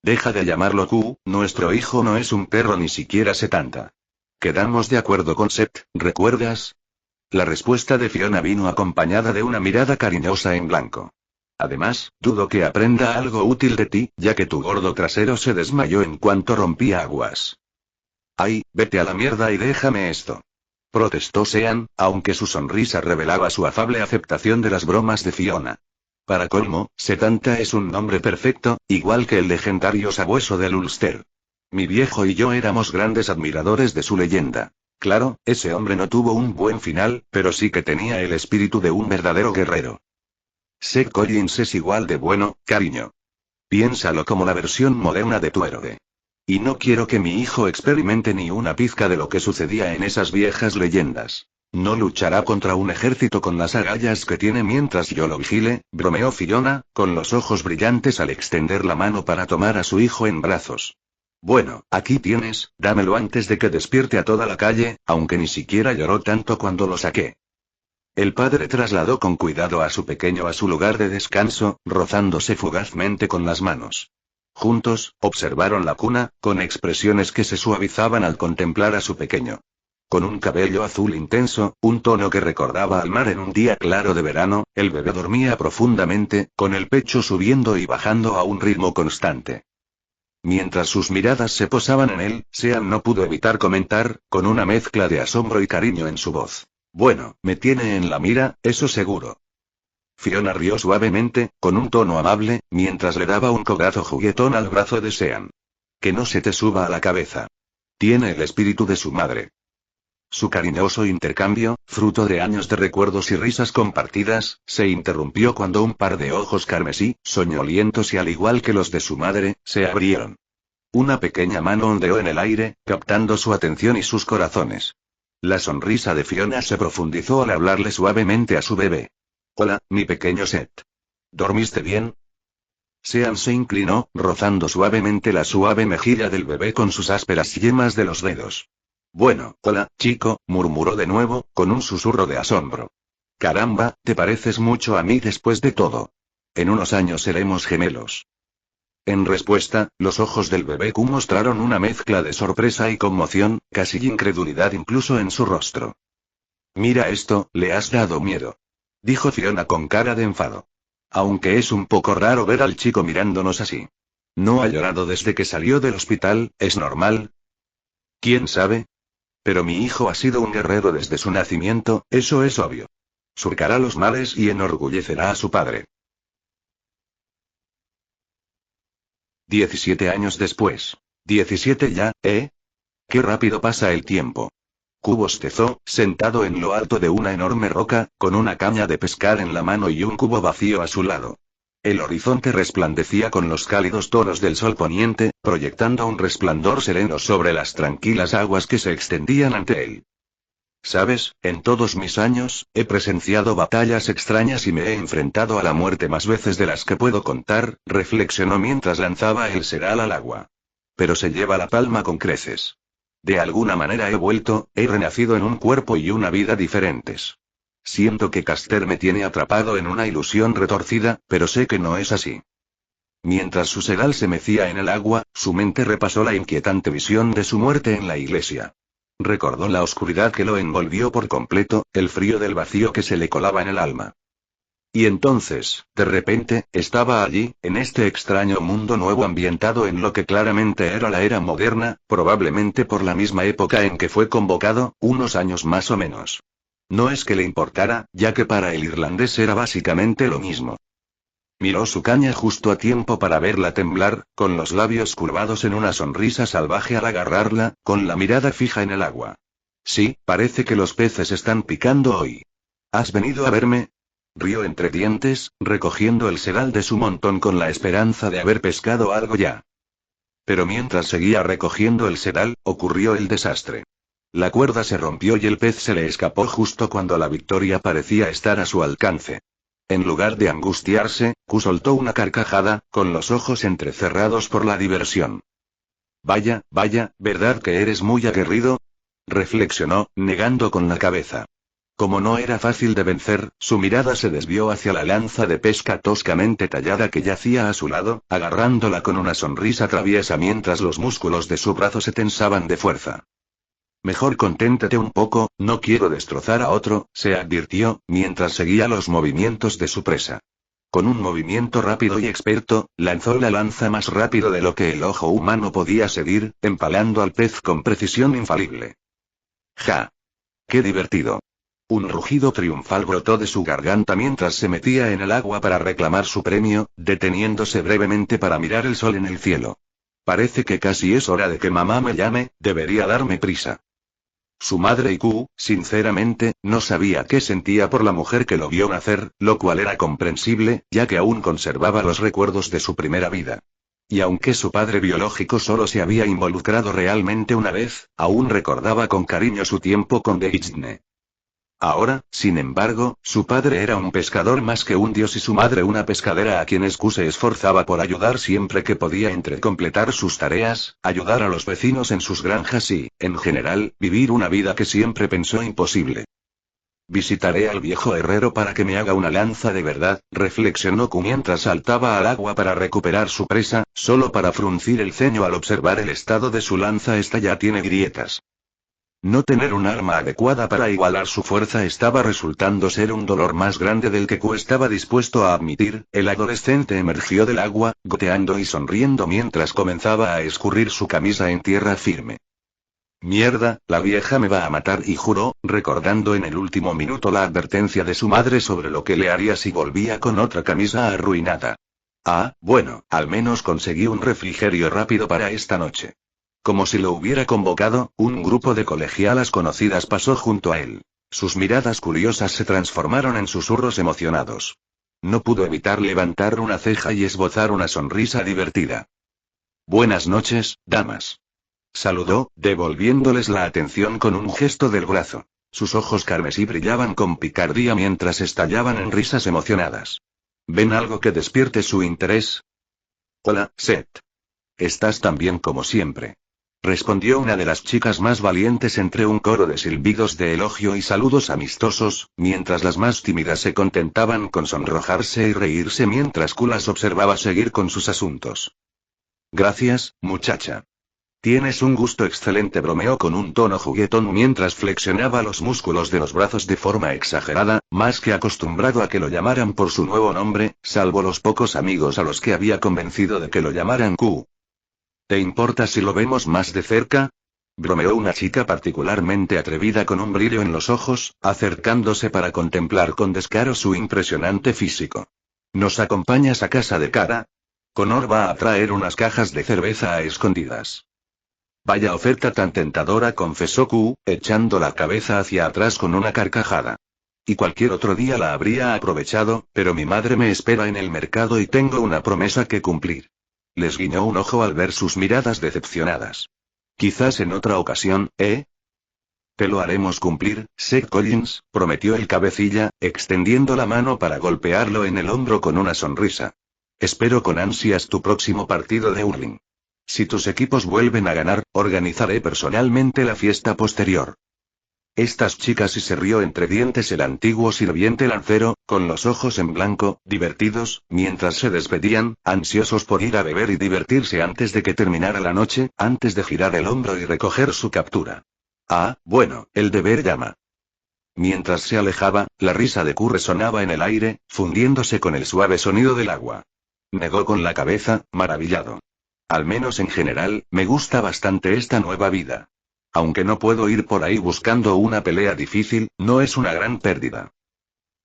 Deja de llamarlo Q, nuestro hijo no es un perro ni siquiera se tanta. Quedamos de acuerdo con Seth, ¿recuerdas? La respuesta de Fiona vino acompañada de una mirada cariñosa en blanco. Además, dudo que aprenda algo útil de ti, ya que tu gordo trasero se desmayó en cuanto rompía aguas. Ay, vete a la mierda y déjame esto. Protestó Sean, aunque su sonrisa revelaba su afable aceptación de las bromas de Fiona. Para colmo, Setanta es un nombre perfecto, igual que el legendario sabueso del Ulster. Mi viejo y yo éramos grandes admiradores de su leyenda. Claro, ese hombre no tuvo un buen final, pero sí que tenía el espíritu de un verdadero guerrero. Seth Collins es igual de bueno, cariño. Piénsalo como la versión moderna de tu héroe. Y no quiero que mi hijo experimente ni una pizca de lo que sucedía en esas viejas leyendas. No luchará contra un ejército con las agallas que tiene mientras yo lo vigile, bromeó Fiona, con los ojos brillantes al extender la mano para tomar a su hijo en brazos. Bueno, aquí tienes, dámelo antes de que despierte a toda la calle, aunque ni siquiera lloró tanto cuando lo saqué. El padre trasladó con cuidado a su pequeño a su lugar de descanso, rozándose fugazmente con las manos. Juntos, observaron la cuna, con expresiones que se suavizaban al contemplar a su pequeño. Con un cabello azul intenso, un tono que recordaba al mar en un día claro de verano, el bebé dormía profundamente, con el pecho subiendo y bajando a un ritmo constante. Mientras sus miradas se posaban en él, Sean no pudo evitar comentar, con una mezcla de asombro y cariño en su voz. Bueno, me tiene en la mira, eso seguro. Fiona rió suavemente, con un tono amable, mientras le daba un codazo juguetón al brazo de Sean. Que no se te suba a la cabeza. Tiene el espíritu de su madre. Su cariñoso intercambio, fruto de años de recuerdos y risas compartidas, se interrumpió cuando un par de ojos carmesí, soñolientos y al igual que los de su madre, se abrieron. Una pequeña mano ondeó en el aire, captando su atención y sus corazones. La sonrisa de Fiona se profundizó al hablarle suavemente a su bebé. Hola, mi pequeño Seth. ¿Dormiste bien? Sean se inclinó, rozando suavemente la suave mejilla del bebé con sus ásperas yemas de los dedos. Bueno, hola, chico, murmuró de nuevo, con un susurro de asombro. Caramba, te pareces mucho a mí después de todo. En unos años seremos gemelos. En respuesta, los ojos del bebé Q mostraron una mezcla de sorpresa y conmoción, casi incredulidad incluso en su rostro. Mira esto, le has dado miedo. Dijo Fiona con cara de enfado. Aunque es un poco raro ver al chico mirándonos así. No ha llorado desde que salió del hospital, ¿es normal? ¿Quién sabe? Pero mi hijo ha sido un guerrero desde su nacimiento, eso es obvio. Surcará los mares y enorgullecerá a su padre. 17 años después. 17 ya, ¿eh? Qué rápido pasa el tiempo. Q bostezó, sentado en lo alto de una enorme roca, con una caña de pescar en la mano y un cubo vacío a su lado. El horizonte resplandecía con los cálidos tonos del sol poniente, proyectando un resplandor sereno sobre las tranquilas aguas que se extendían ante él. ¿Sabes? En todos mis años, he presenciado batallas extrañas y me he enfrentado a la muerte más veces de las que puedo contar, reflexionó mientras lanzaba el seral al agua. Pero se lleva la palma con creces. De alguna manera he renacido en un cuerpo y una vida diferentes. Siento que Caster me tiene atrapado en una ilusión retorcida, pero sé que no es así. Mientras su seral se mecía en el agua, su mente repasó la inquietante visión de su muerte en la iglesia. Recordó la oscuridad que lo envolvió por completo, el frío del vacío que se le colaba en el alma. Y entonces, de repente, estaba allí, en este extraño mundo nuevo ambientado en lo que claramente era la era moderna, probablemente por la misma época en que fue convocado, unos años más o menos. No es que le importara, ya que para el irlandés era básicamente lo mismo. Miró su caña justo a tiempo para verla temblar, con los labios curvados en una sonrisa salvaje al agarrarla, con la mirada fija en el agua. Sí, parece que los peces están picando hoy. ¿Has venido a verme? Rió entre dientes, recogiendo el seral de su montón con la esperanza de haber pescado algo ya. Pero mientras seguía recogiendo el seral, ocurrió el desastre. La cuerda se rompió y el pez se le escapó justo cuando la victoria parecía estar a su alcance. En lugar de angustiarse, Q soltó una carcajada, con los ojos entrecerrados por la diversión. Vaya, ¿verdad que eres muy aguerrido? Reflexionó, negando con la cabeza. Como no era fácil de vencer, su mirada se desvió hacia la lanza de pesca toscamente tallada que yacía a su lado, agarrándola con una sonrisa traviesa mientras los músculos de su brazo se tensaban de fuerza. Mejor conténtate un poco, no quiero destrozar a otro, se advirtió, mientras seguía los movimientos de su presa. Con un movimiento rápido y experto, lanzó la lanza más rápido de lo que el ojo humano podía seguir, empalando al pez con precisión infalible. ¡Ja! ¡Qué divertido! Un rugido triunfal brotó de su garganta mientras se metía en el agua para reclamar su premio, deteniéndose brevemente para mirar el sol en el cielo. Parece que casi es hora de que mamá me llame, debería darme prisa. Su madre y Q, sinceramente, no sabía qué sentía por la mujer que lo vio nacer, lo cual era comprensible, ya que aún conservaba los recuerdos de su primera vida. Y aunque su padre biológico solo se había involucrado realmente una vez, aún recordaba con cariño su tiempo con Deitne. Ahora, sin embargo, su padre era un pescador más que un dios y su madre una pescadera a quienes Q se esforzaba por ayudar siempre que podía entre completar sus tareas, ayudar a los vecinos en sus granjas y, en general, vivir una vida que siempre pensó imposible. Visitaré al viejo herrero para que me haga una lanza de verdad, reflexionó Q mientras saltaba al agua para recuperar su presa, solo para fruncir el ceño al observar el estado de su lanza. Esta ya tiene grietas. No tener un arma adecuada para igualar su fuerza estaba resultando ser un dolor más grande del que Q estaba dispuesto a admitir. El adolescente emergió del agua, goteando y sonriendo mientras comenzaba a escurrir su camisa en tierra firme. Mierda, la vieja me va a matar, y juró, recordando en el último minuto la advertencia de su madre sobre lo que le haría si volvía con otra camisa arruinada. Ah, bueno, al menos conseguí un refrigerio rápido para esta noche. Como si lo hubiera convocado, un grupo de colegialas conocidas pasó junto a él. Sus miradas curiosas se transformaron en susurros emocionados. No pudo evitar levantar una ceja y esbozar una sonrisa divertida. Buenas noches, damas. Saludó, devolviéndoles la atención con un gesto del brazo. Sus ojos carmesí brillaban con picardía mientras estallaban en risas emocionadas. ¿Ven algo que despierte su interés? Hola, Seth. Estás tan bien como siempre. Respondió una de las chicas más valientes entre un coro de silbidos de elogio y saludos amistosos, mientras las más tímidas se contentaban con sonrojarse y reírse mientras Q las observaba seguir con sus asuntos. Gracias, muchacha. Tienes un gusto excelente, bromeó con un tono juguetón mientras flexionaba los músculos de los brazos de forma exagerada, más que acostumbrado a que lo llamaran por su nuevo nombre, salvo los pocos amigos a los que había convencido de que lo llamaran Q. ¿Te importa si lo vemos más de cerca? Bromeó una chica particularmente atrevida con un brillo en los ojos, acercándose para contemplar con descaro su impresionante físico. ¿Nos acompañas a casa de Kara? Connor va a traer unas cajas de cerveza a escondidas. Vaya oferta tan tentadora, confesó Q, echando la cabeza hacia atrás con una carcajada. Y cualquier otro día la habría aprovechado, pero mi madre me espera en el mercado y tengo una promesa que cumplir. Les guiñó un ojo al ver sus miradas decepcionadas. Quizás en otra ocasión, ¿eh? Te lo haremos cumplir, Seth Collins, prometió el cabecilla, extendiendo la mano para golpearlo en el hombro con una sonrisa. Espero con ansias tu próximo partido de hurling. Si tus equipos vuelven a ganar, organizaré personalmente la fiesta posterior. Estas chicas, y se rió entre dientes el antiguo sirviente lancero, con los ojos en blanco, divertidos, mientras se despedían, ansiosos por ir a beber y divertirse antes de que terminara la noche, antes de girar el hombro y recoger su captura. Ah, bueno, el deber llama. Mientras se alejaba, la risa de Q resonaba en el aire, fundiéndose con el suave sonido del agua. Negó con la cabeza, maravillado. Al menos en general, me gusta bastante esta nueva vida. Aunque no puedo ir por ahí buscando una pelea difícil, no es una gran pérdida.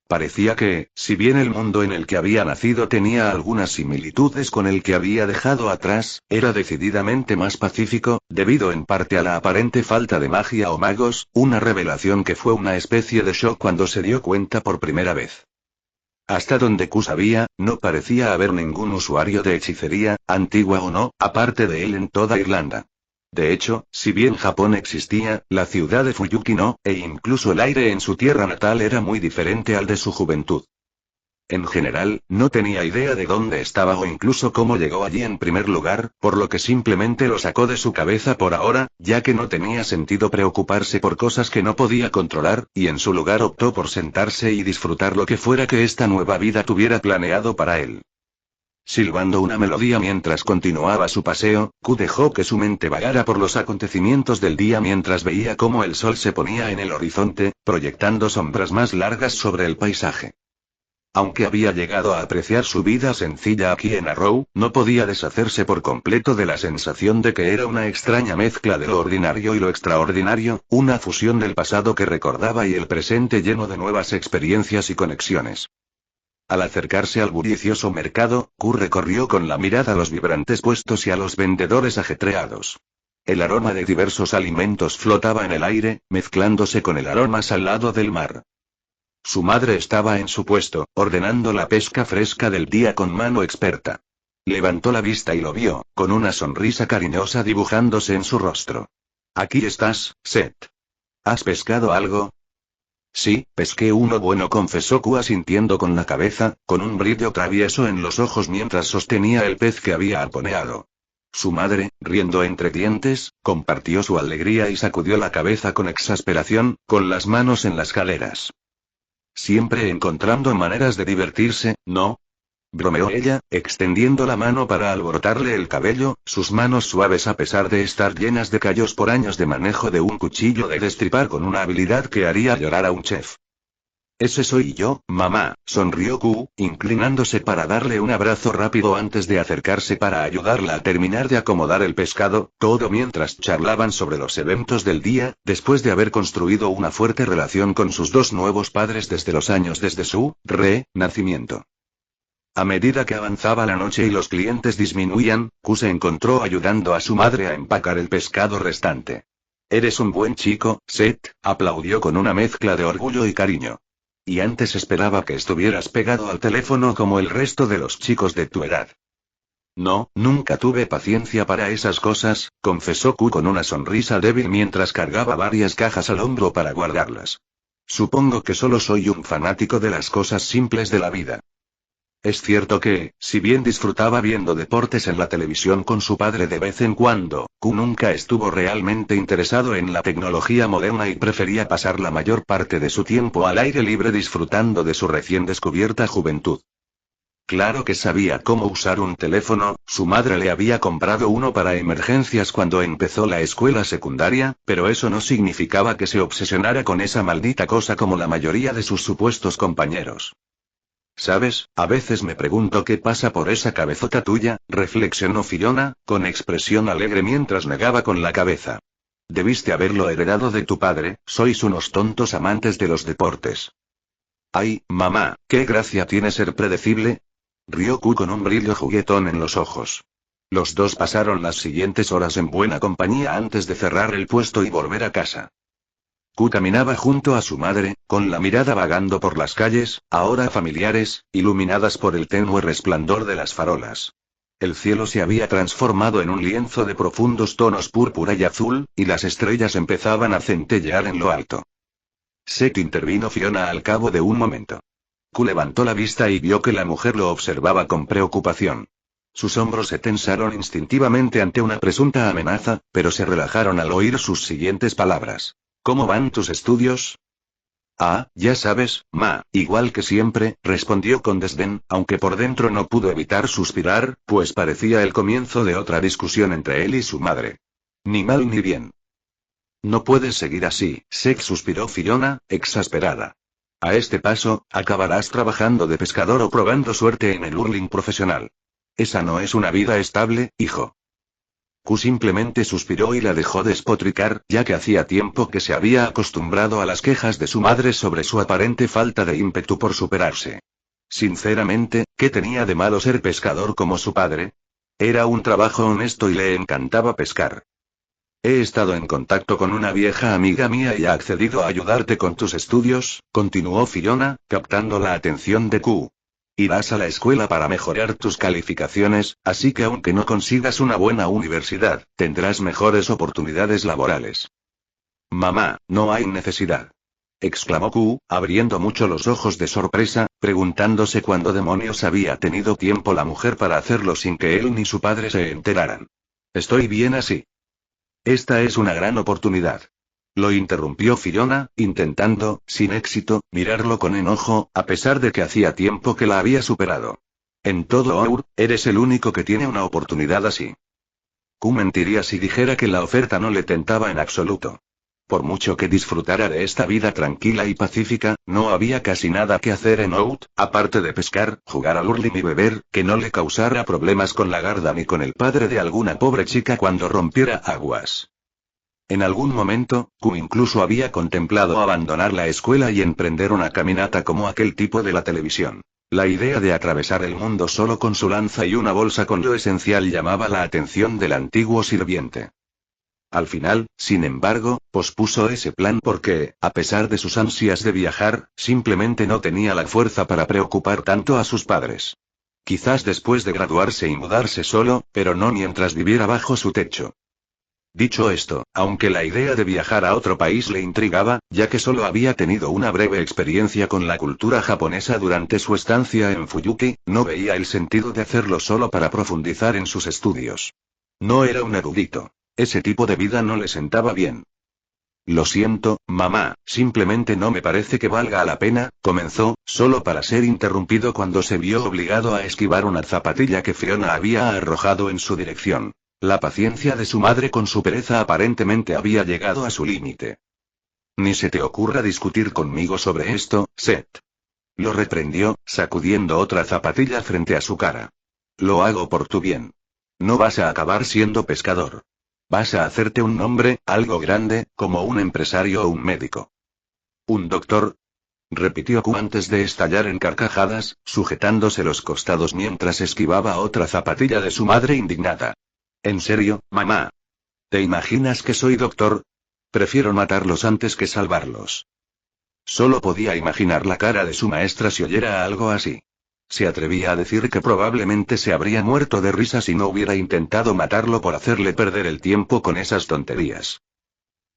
Parecía que, si bien el mundo en el que había nacido tenía algunas similitudes con el que había dejado atrás, era decididamente más pacífico, debido en parte a la aparente falta de magia o magos, una revelación que fue una especie de shock cuando se dio cuenta por primera vez. Hasta donde Q sabía, no parecía haber ningún usuario de hechicería, antigua o no, aparte de él en toda Irlanda. De hecho, si bien Japón existía, la ciudad de Fuyuki no, e incluso el aire en su tierra natal era muy diferente al de su juventud. En general, no tenía idea de dónde estaba o incluso cómo llegó allí en primer lugar, por lo que simplemente lo sacó de su cabeza por ahora, ya que no tenía sentido preocuparse por cosas que no podía controlar, y en su lugar optó por sentarse y disfrutar lo que fuera que esta nueva vida tuviera planeado para él. Silbando una melodía mientras continuaba su paseo, Q dejó que su mente vagara por los acontecimientos del día mientras veía cómo el sol se ponía en el horizonte, proyectando sombras más largas sobre el paisaje. Aunque había llegado a apreciar su vida sencilla aquí en Arrow, no podía deshacerse por completo de la sensación de que era una extraña mezcla de lo ordinario y lo extraordinario, una fusión del pasado que recordaba y el presente lleno de nuevas experiencias y conexiones. Al acercarse al bullicioso mercado, Q recorrió con la mirada los vibrantes puestos y a los vendedores ajetreados. El aroma de diversos alimentos flotaba en el aire, mezclándose con el aroma salado del mar. Su madre estaba en su puesto, ordenando la pesca fresca del día con mano experta. Levantó la vista y lo vio, con una sonrisa cariñosa dibujándose en su rostro. Aquí estás, Seth. ¿Has pescado algo? Sí, pesqué uno bueno, confesó Q asintiendo con la cabeza, con un brillo travieso en los ojos mientras sostenía el pez que había arponeado. Su madre, riendo entre dientes, compartió su alegría y sacudió la cabeza con exasperación, con las manos en las caderas. Siempre encontrando maneras de divertirse, ¿no? Bromeó ella, extendiendo la mano para alborotarle el cabello, sus manos suaves a pesar de estar llenas de callos por años de manejo de un cuchillo de destripar con una habilidad que haría llorar a un chef. Ese soy yo, mamá, sonrió Q, inclinándose para darle un abrazo rápido antes de acercarse para ayudarla a terminar de acomodar el pescado, todo mientras charlaban sobre los eventos del día, después de haber construido una fuerte relación con sus dos nuevos padres desde su nacimiento. A medida que avanzaba la noche y los clientes disminuían, Q se encontró ayudando a su madre a empacar el pescado restante. Eres un buen chico, Seth, aplaudió con una mezcla de orgullo y cariño. Y antes esperaba que estuvieras pegado al teléfono como el resto de los chicos de tu edad. No, nunca tuve paciencia para esas cosas, confesó Q con una sonrisa débil mientras cargaba varias cajas al hombro para guardarlas. Supongo que solo soy un fanático de las cosas simples de la vida. Es cierto que, si bien disfrutaba viendo deportes en la televisión con su padre de vez en cuando, Q nunca estuvo realmente interesado en la tecnología moderna y prefería pasar la mayor parte de su tiempo al aire libre disfrutando de su recién descubierta juventud. Claro que sabía cómo usar un teléfono, su madre le había comprado uno para emergencias cuando empezó la escuela secundaria, pero eso no significaba que se obsesionara con esa maldita cosa como la mayoría de sus supuestos compañeros. ¿Sabes? A veces me pregunto qué pasa por esa cabezota tuya, reflexionó Fiona, con expresión alegre mientras negaba con la cabeza. Debiste haberlo heredado de tu padre, sois unos tontos amantes de los deportes. Ay, mamá, qué gracia tiene ser predecible. Rió Q con un brillo juguetón en los ojos. Los dos pasaron las siguientes horas en buena compañía antes de cerrar el puesto y volver a casa. Q caminaba junto a su madre, con la mirada vagando por las calles, ahora familiares, iluminadas por el tenue resplandor de las farolas. El cielo se había transformado en un lienzo de profundos tonos púrpura y azul, y las estrellas empezaban a centellear en lo alto. Seth, intervino Fiona al cabo de un momento. Q levantó la vista y vio que la mujer lo observaba con preocupación. Sus hombros se tensaron instintivamente ante una presunta amenaza, pero se relajaron al oír sus siguientes palabras. ¿Cómo van tus estudios? Ah, ya sabes, ma, igual que siempre, respondió con desdén, aunque por dentro no pudo evitar suspirar, pues parecía el comienzo de otra discusión entre él y su madre. Ni mal ni bien. No puedes seguir así, suspiró Fiona, exasperada. A este paso, acabarás trabajando de pescador o probando suerte en el hurling profesional. Esa no es una vida estable, hijo. Q simplemente suspiró y la dejó despotricar, ya que hacía tiempo que se había acostumbrado a las quejas de su madre sobre su aparente falta de ímpetu por superarse. Sinceramente, ¿qué tenía de malo ser pescador como su padre? Era un trabajo honesto y le encantaba pescar. He estado en contacto con una vieja amiga mía y ha accedido a ayudarte con tus estudios, continuó Fiona, captando la atención de Q. Irás a la escuela para mejorar tus calificaciones, así que aunque no consigas una buena universidad, tendrás mejores oportunidades laborales. Mamá, no hay necesidad. Exclamó Q, abriendo mucho los ojos de sorpresa, preguntándose cuándo demonios había tenido tiempo la mujer para hacerlo sin que él ni su padre se enteraran. Estoy bien así. Esta es una gran oportunidad. Lo interrumpió Fiona, intentando, sin éxito, mirarlo con enojo, a pesar de que hacía tiempo que la había superado. En todo Our, eres el único que tiene una oportunidad así. Q mentiría si dijera que la oferta no le tentaba en absoluto. Por mucho que disfrutara de esta vida tranquila y pacífica, no había casi nada que hacer en Out, aparte de pescar, jugar al hurling y beber, que no le causara problemas con la garda ni con el padre de alguna pobre chica cuando rompiera aguas. En algún momento, Q incluso había contemplado abandonar la escuela y emprender una caminata como aquel tipo de la televisión. La idea de atravesar el mundo solo con su lanza y una bolsa con lo esencial llamaba la atención del antiguo sirviente. Al final, sin embargo, pospuso ese plan porque, a pesar de sus ansias de viajar, simplemente no tenía la fuerza para preocupar tanto a sus padres. Quizás después de graduarse y mudarse solo, pero no mientras viviera bajo su techo. Dicho esto, aunque la idea de viajar a otro país le intrigaba, ya que solo había tenido una breve experiencia con la cultura japonesa durante su estancia en Fuyuki, no veía el sentido de hacerlo solo para profundizar en sus estudios. No era un erudito. Ese tipo de vida no le sentaba bien. Lo siento, mamá, simplemente no me parece que valga la pena, comenzó, solo para ser interrumpido cuando se vio obligado a esquivar una zapatilla que Fiona había arrojado en su dirección. La paciencia de su madre con su pereza aparentemente había llegado a su límite. Ni se te ocurra discutir conmigo sobre esto, Seth. Lo reprendió, sacudiendo otra zapatilla frente a su cara. Lo hago por tu bien. No vas a acabar siendo pescador. Vas a hacerte un nombre, algo grande, como un empresario o un médico. ¿Un doctor? Repitió Q antes de estallar en carcajadas, sujetándose los costados mientras esquivaba otra zapatilla de su madre indignada. ¿En serio, mamá? ¿Te imaginas que soy doctor? Prefiero matarlos antes que salvarlos. Solo podía imaginar la cara de su maestra si oyera algo así. Se atrevía a decir que probablemente se habría muerto de risa si no hubiera intentado matarlo por hacerle perder el tiempo con esas tonterías.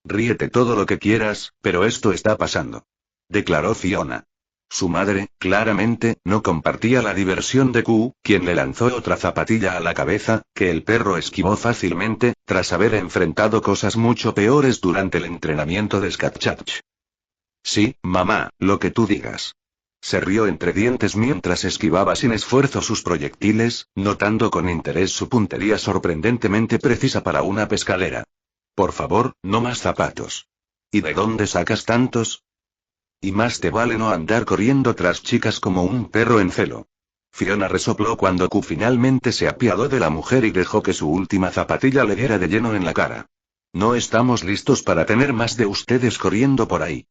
Ríete todo lo que quieras, pero esto está pasando. Declaró Fiona. Su madre, claramente, no compartía la diversión de Q, quien le lanzó otra zapatilla a la cabeza, que el perro esquivó fácilmente, tras haber enfrentado cosas mucho peores durante el entrenamiento de Skatchach. Sí, mamá, lo que tú digas. Se rió entre dientes mientras esquivaba sin esfuerzo sus proyectiles, notando con interés su puntería sorprendentemente precisa para una pescadera. Por favor, no más zapatos. ¿Y de dónde sacas tantos? Y más te vale no andar corriendo tras chicas como un perro en celo. Fiona resopló cuando Q finalmente se apiadó de la mujer y dejó que su última zapatilla le diera de lleno en la cara. No estamos listos para tener más de ustedes corriendo por ahí.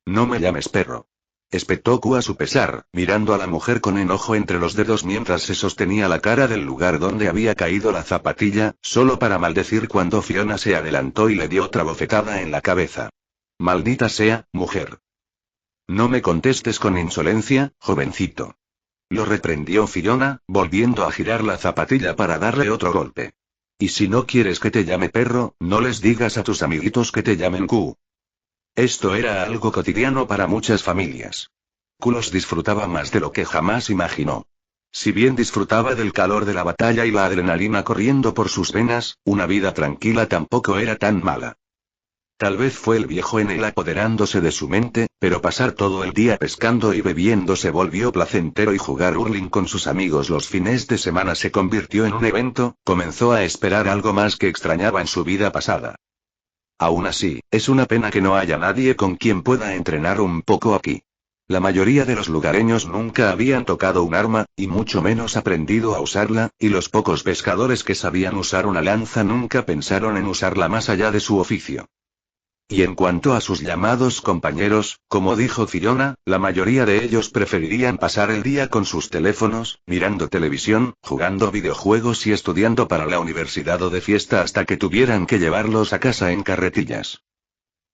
No me llames perro. Espetó Q a su pesar, mirando a la mujer con enojo entre los dedos mientras se sostenía la cara del lugar donde había caído la zapatilla, solo para maldecir cuando Fiona se adelantó y le dio otra bofetada en la cabeza. Maldita sea, mujer. No me contestes con insolencia, jovencito. Lo reprendió Fiona, volviendo a girar la zapatilla para darle otro golpe. Y si no quieres que te llame perro, no les digas a tus amiguitos que te llamen Q. Esto era algo cotidiano para muchas familias. Q los disfrutaba más de lo que jamás imaginó. Si bien disfrutaba del calor de la batalla y la adrenalina corriendo por sus venas, una vida tranquila tampoco era tan mala. Tal vez fue el viejo en él apoderándose de su mente, pero pasar todo el día pescando y bebiendo se volvió placentero y jugar hurling con sus amigos los fines de semana se convirtió en un evento, comenzó a esperar algo más que extrañaba en su vida pasada. Aún así, es una pena que no haya nadie con quien pueda entrenar un poco aquí. La mayoría de los lugareños nunca habían tocado un arma, y mucho menos aprendido a usarla, y los pocos pescadores que sabían usar una lanza nunca pensaron en usarla más allá de su oficio. Y en cuanto a sus llamados compañeros, como dijo Fiona, la mayoría de ellos preferirían pasar el día con sus teléfonos, mirando televisión, jugando videojuegos y estudiando para la universidad o de fiesta hasta que tuvieran que llevarlos a casa en carretillas.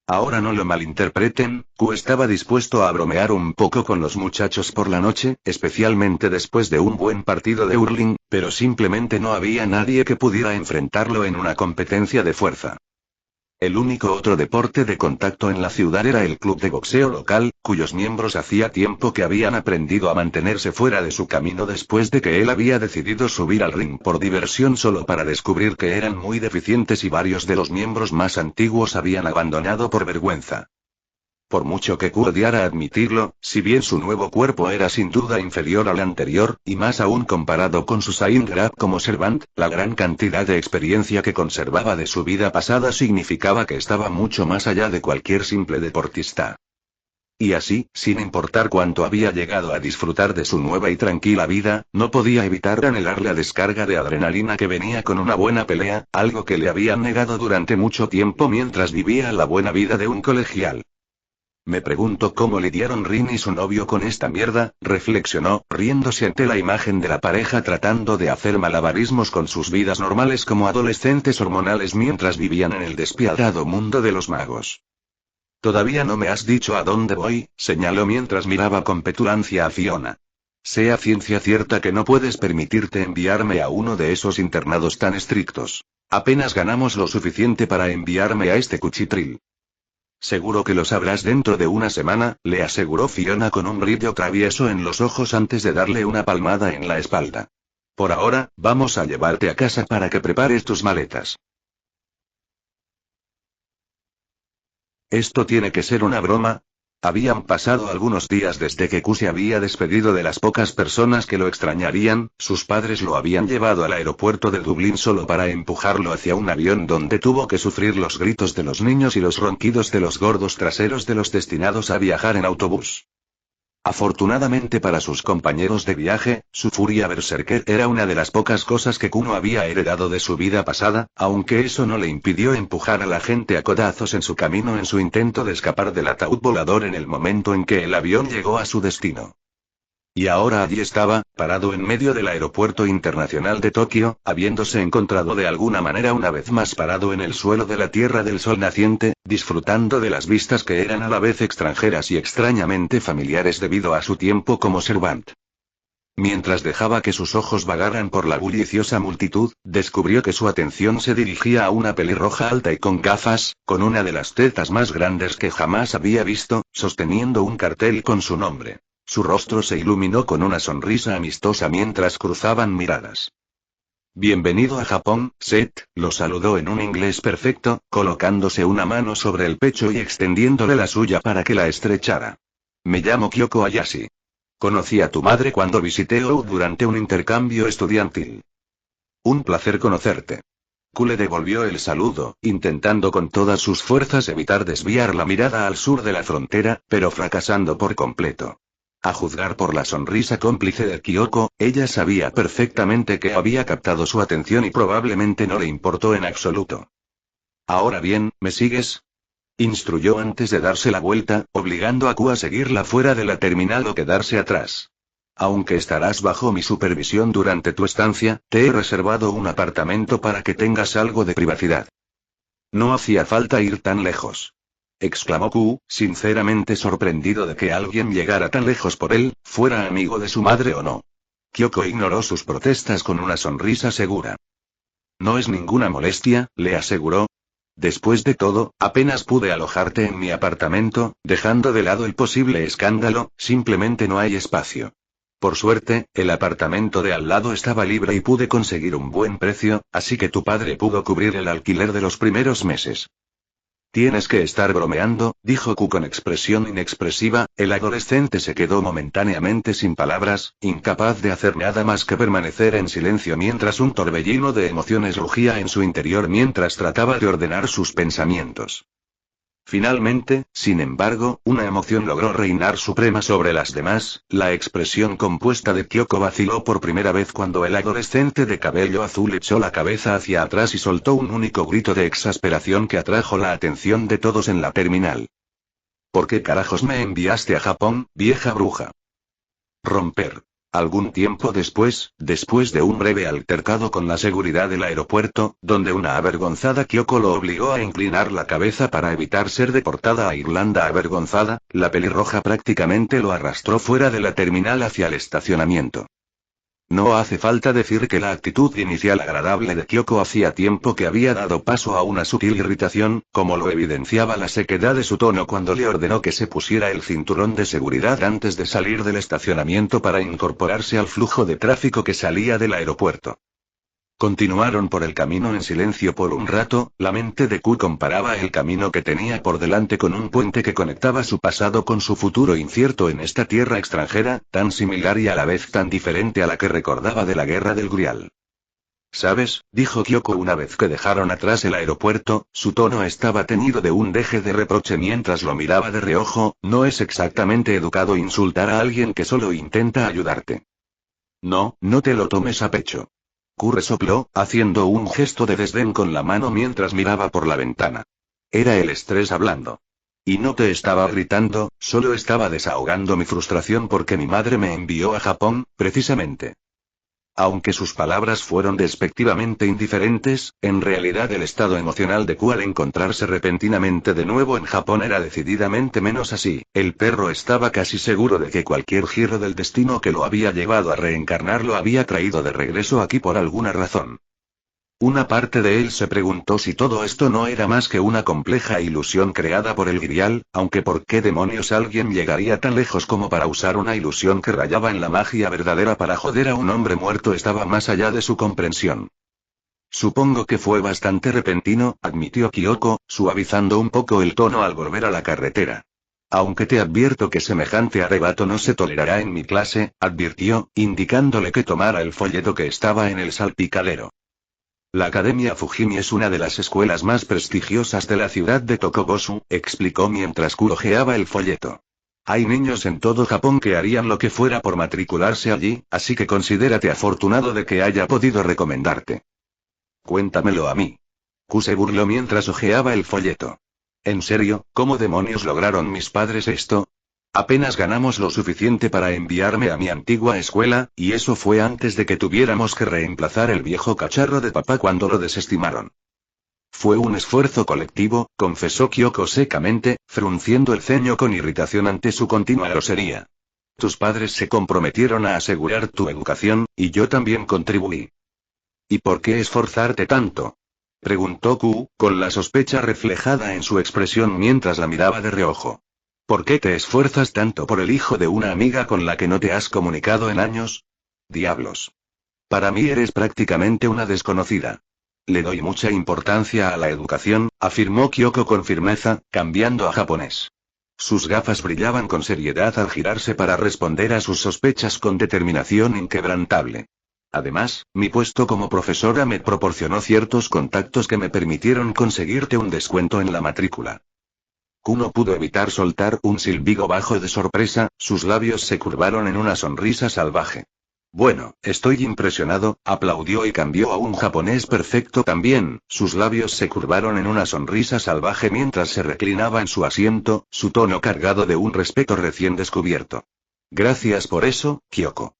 Ahora no lo malinterpreten, Q estaba dispuesto a bromear un poco con los muchachos por la noche, especialmente después de un buen partido de hurling, pero simplemente no había nadie que pudiera enfrentarlo en una competencia de fuerza. El único otro deporte de contacto en la ciudad era el club de boxeo local, cuyos miembros hacía tiempo que habían aprendido a mantenerse fuera de su camino después de que él había decidido subir al ring por diversión solo para descubrir que eran muy deficientes y varios de los miembros más antiguos habían abandonado por vergüenza. Por mucho que Q odiara admitirlo, si bien su nuevo cuerpo era sin duda inferior al anterior, y más aún comparado con su Saint Grab como Servant, la gran cantidad de experiencia que conservaba de su vida pasada significaba que estaba mucho más allá de cualquier simple deportista. Y así, sin importar cuánto había llegado a disfrutar de su nueva y tranquila vida, no podía evitar anhelar la descarga de adrenalina que venía con una buena pelea, algo que le habían negado durante mucho tiempo mientras vivía la buena vida de un colegial. Me pregunto cómo lidiaron Rin y su novio con esta mierda, reflexionó, riéndose ante la imagen de la pareja tratando de hacer malabarismos con sus vidas normales como adolescentes hormonales mientras vivían en el despiadado mundo de los magos. Todavía no me has dicho a dónde voy, señaló mientras miraba con petulancia a Fiona. Sea ciencia cierta que no puedes permitirte enviarme a uno de esos internados tan estrictos. Apenas ganamos lo suficiente para enviarme a este cuchitril. Seguro que lo sabrás dentro de una semana, le aseguró Fiona con un brillo travieso en los ojos antes de darle una palmada en la espalda. Por ahora, vamos a llevarte a casa para que prepares tus maletas. ¿Esto tiene que ser una broma? Habían pasado algunos días desde que Q se había despedido de las pocas personas que lo extrañarían, sus padres lo habían llevado al aeropuerto de Dublín solo para empujarlo hacia un avión donde tuvo que sufrir los gritos de los niños y los ronquidos de los gordos traseros de los destinados a viajar en autobús. Afortunadamente para sus compañeros de viaje, su furia berserker era una de las pocas cosas que Kuno había heredado de su vida pasada, aunque eso no le impidió empujar a la gente a codazos en su camino en su intento de escapar del ataúd volador en el momento en que el avión llegó a su destino. Y ahora allí estaba, parado en medio del aeropuerto internacional de Tokio, habiéndose encontrado de alguna manera una vez más parado en el suelo de la Tierra del Sol naciente, disfrutando de las vistas que eran a la vez extranjeras y extrañamente familiares debido a su tiempo como Servant. Mientras dejaba que sus ojos vagaran por la bulliciosa multitud, descubrió que su atención se dirigía a una pelirroja alta y con gafas, con una de las tetas más grandes que jamás había visto, sosteniendo un cartel con su nombre. Su rostro se iluminó con una sonrisa amistosa mientras cruzaban miradas. Bienvenido a Japón, Seth, lo saludó en un inglés perfecto, colocándose una mano sobre el pecho y extendiéndole la suya para que la estrechara. Me llamo Kyoko Hayashi. Conocí a tu madre cuando visité OU durante un intercambio estudiantil. Un placer conocerte. Q le devolvió el saludo, intentando con todas sus fuerzas evitar desviar la mirada al sur de la frontera, pero fracasando por completo. A juzgar por la sonrisa cómplice de Kyoko, ella sabía perfectamente que había captado su atención y probablemente no le importó en absoluto. Ahora bien, ¿me sigues? Instruyó antes de darse la vuelta, obligando a Q a seguirla fuera de la terminal o quedarse atrás. Aunque estarás bajo mi supervisión durante tu estancia, te he reservado un apartamento para que tengas algo de privacidad. No hacía falta ir tan lejos. Exclamó Q, sinceramente sorprendido de que alguien llegara tan lejos por él, fuera amigo de su madre o no. Kyoko ignoró sus protestas con una sonrisa segura. No es ninguna molestia, le aseguró. Después de todo, apenas pude alojarte en mi apartamento, dejando de lado el posible escándalo, simplemente no hay espacio. Por suerte, el apartamento de al lado estaba libre y pude conseguir un buen precio, así que tu padre pudo cubrir el alquiler de los primeros meses. Tienes que estar bromeando, dijo Q con expresión inexpresiva. El adolescente se quedó momentáneamente sin palabras, incapaz de hacer nada más que permanecer en silencio mientras un torbellino de emociones rugía en su interior mientras trataba de ordenar sus pensamientos. Finalmente, sin embargo, una emoción logró reinar suprema sobre las demás. La expresión compuesta de Kyoko vaciló por primera vez cuando el adolescente de cabello azul echó la cabeza hacia atrás y soltó un único grito de exasperación que atrajo la atención de todos en la terminal. ¿Por qué carajos me enviaste a Japón, vieja bruja? Romper. Algún tiempo después de un breve altercado con la seguridad del aeropuerto, donde una avergonzada Kyoko lo obligó a inclinar la cabeza para evitar ser deportada a Irlanda avergonzada, la pelirroja prácticamente lo arrastró fuera de la terminal hacia el estacionamiento. No hace falta decir que la actitud inicial agradable de Kyoko hacía tiempo que había dado paso a una sutil irritación, como lo evidenciaba la sequedad de su tono cuando le ordenó que se pusiera el cinturón de seguridad antes de salir del estacionamiento para incorporarse al flujo de tráfico que salía del aeropuerto. Continuaron por el camino en silencio por un rato. La mente de Q comparaba el camino que tenía por delante con un puente que conectaba su pasado con su futuro incierto en esta tierra extranjera, tan similar y a la vez tan diferente a la que recordaba de la Guerra del Grial. ¿Sabes?, dijo Kyoko una vez que dejaron atrás el aeropuerto, su tono estaba teñido de un deje de reproche mientras lo miraba de reojo. No es exactamente educado insultar a alguien que solo intenta ayudarte. No, no te lo tomes a pecho. Q resopló, haciendo un gesto de desdén con la mano mientras miraba por la ventana. Era el estrés hablando. Y no te estaba gritando, solo estaba desahogando mi frustración porque mi madre me envió a Japón, precisamente. Aunque sus palabras fueron despectivamente indiferentes, en realidad el estado emocional de Q al encontrarse repentinamente de nuevo en Japón era decididamente menos así. El perro estaba casi seguro de que cualquier giro del destino que lo había llevado a reencarnar lo había traído de regreso aquí por alguna razón. Una parte de él se preguntó si todo esto no era más que una compleja ilusión creada por el Grial, aunque ¿por qué demonios alguien llegaría tan lejos como para usar una ilusión que rayaba en la magia verdadera para joder a un hombre muerto? Estaba más allá de su comprensión. Supongo que fue bastante repentino, admitió Kyoko, suavizando un poco el tono al volver a la carretera. Aunque te advierto que semejante arrebato no se tolerará en mi clase, advirtió, indicándole que tomara el folleto que estaba en el salpicadero. La Academia Fujimi es una de las escuelas más prestigiosas de la ciudad de Tokobosu, explicó mientras hojeaba el folleto. Hay niños en todo Japón que harían lo que fuera por matricularse allí, así que considérate afortunado de que haya podido recomendarte. Cuéntamelo a mí. Q se burló mientras hojeaba el folleto. ¿En serio? ¿Cómo demonios lograron mis padres esto? Apenas ganamos lo suficiente para enviarme a mi antigua escuela, y eso fue antes de que tuviéramos que reemplazar el viejo cacharro de papá cuando lo desestimaron. Fue un esfuerzo colectivo, confesó Kyoko secamente, frunciendo el ceño con irritación ante su continua grosería. Tus padres se comprometieron a asegurar tu educación, y yo también contribuí. ¿Y por qué esforzarte tanto? Preguntó Q, con la sospecha reflejada en su expresión mientras la miraba de reojo. ¿Por qué te esfuerzas tanto por el hijo de una amiga con la que no te has comunicado en años? Diablos. Para mí eres prácticamente una desconocida. Le doy mucha importancia a la educación, afirmó Kyoko con firmeza, cambiando a japonés. Sus gafas brillaban con seriedad al girarse para responder a sus sospechas con determinación inquebrantable. Además, mi puesto como profesora me proporcionó ciertos contactos que me permitieron conseguirte un descuento en la matrícula. Q no pudo evitar soltar un silbido bajo de sorpresa, sus labios se curvaron en una sonrisa salvaje. Bueno, estoy impresionado, aplaudió y cambió a un japonés perfecto también, sus labios se curvaron en una sonrisa salvaje mientras se reclinaba en su asiento, su tono cargado de un respeto recién descubierto. Gracias por eso, Kyoko.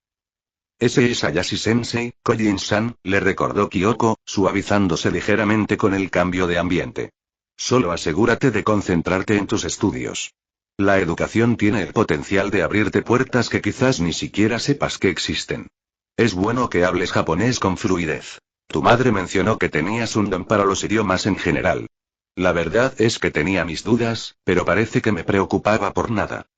Ese es Hayashi-sensei, Kojin-san, le recordó Kyoko, suavizándose ligeramente con el cambio de ambiente. Solo asegúrate de concentrarte en tus estudios. La educación tiene el potencial de abrirte puertas que quizás ni siquiera sepas que existen. Es bueno que hables japonés con fluidez. Tu madre mencionó que tenías un don para los idiomas en general. La verdad es que tenía mis dudas, pero parece que me preocupaba por nada.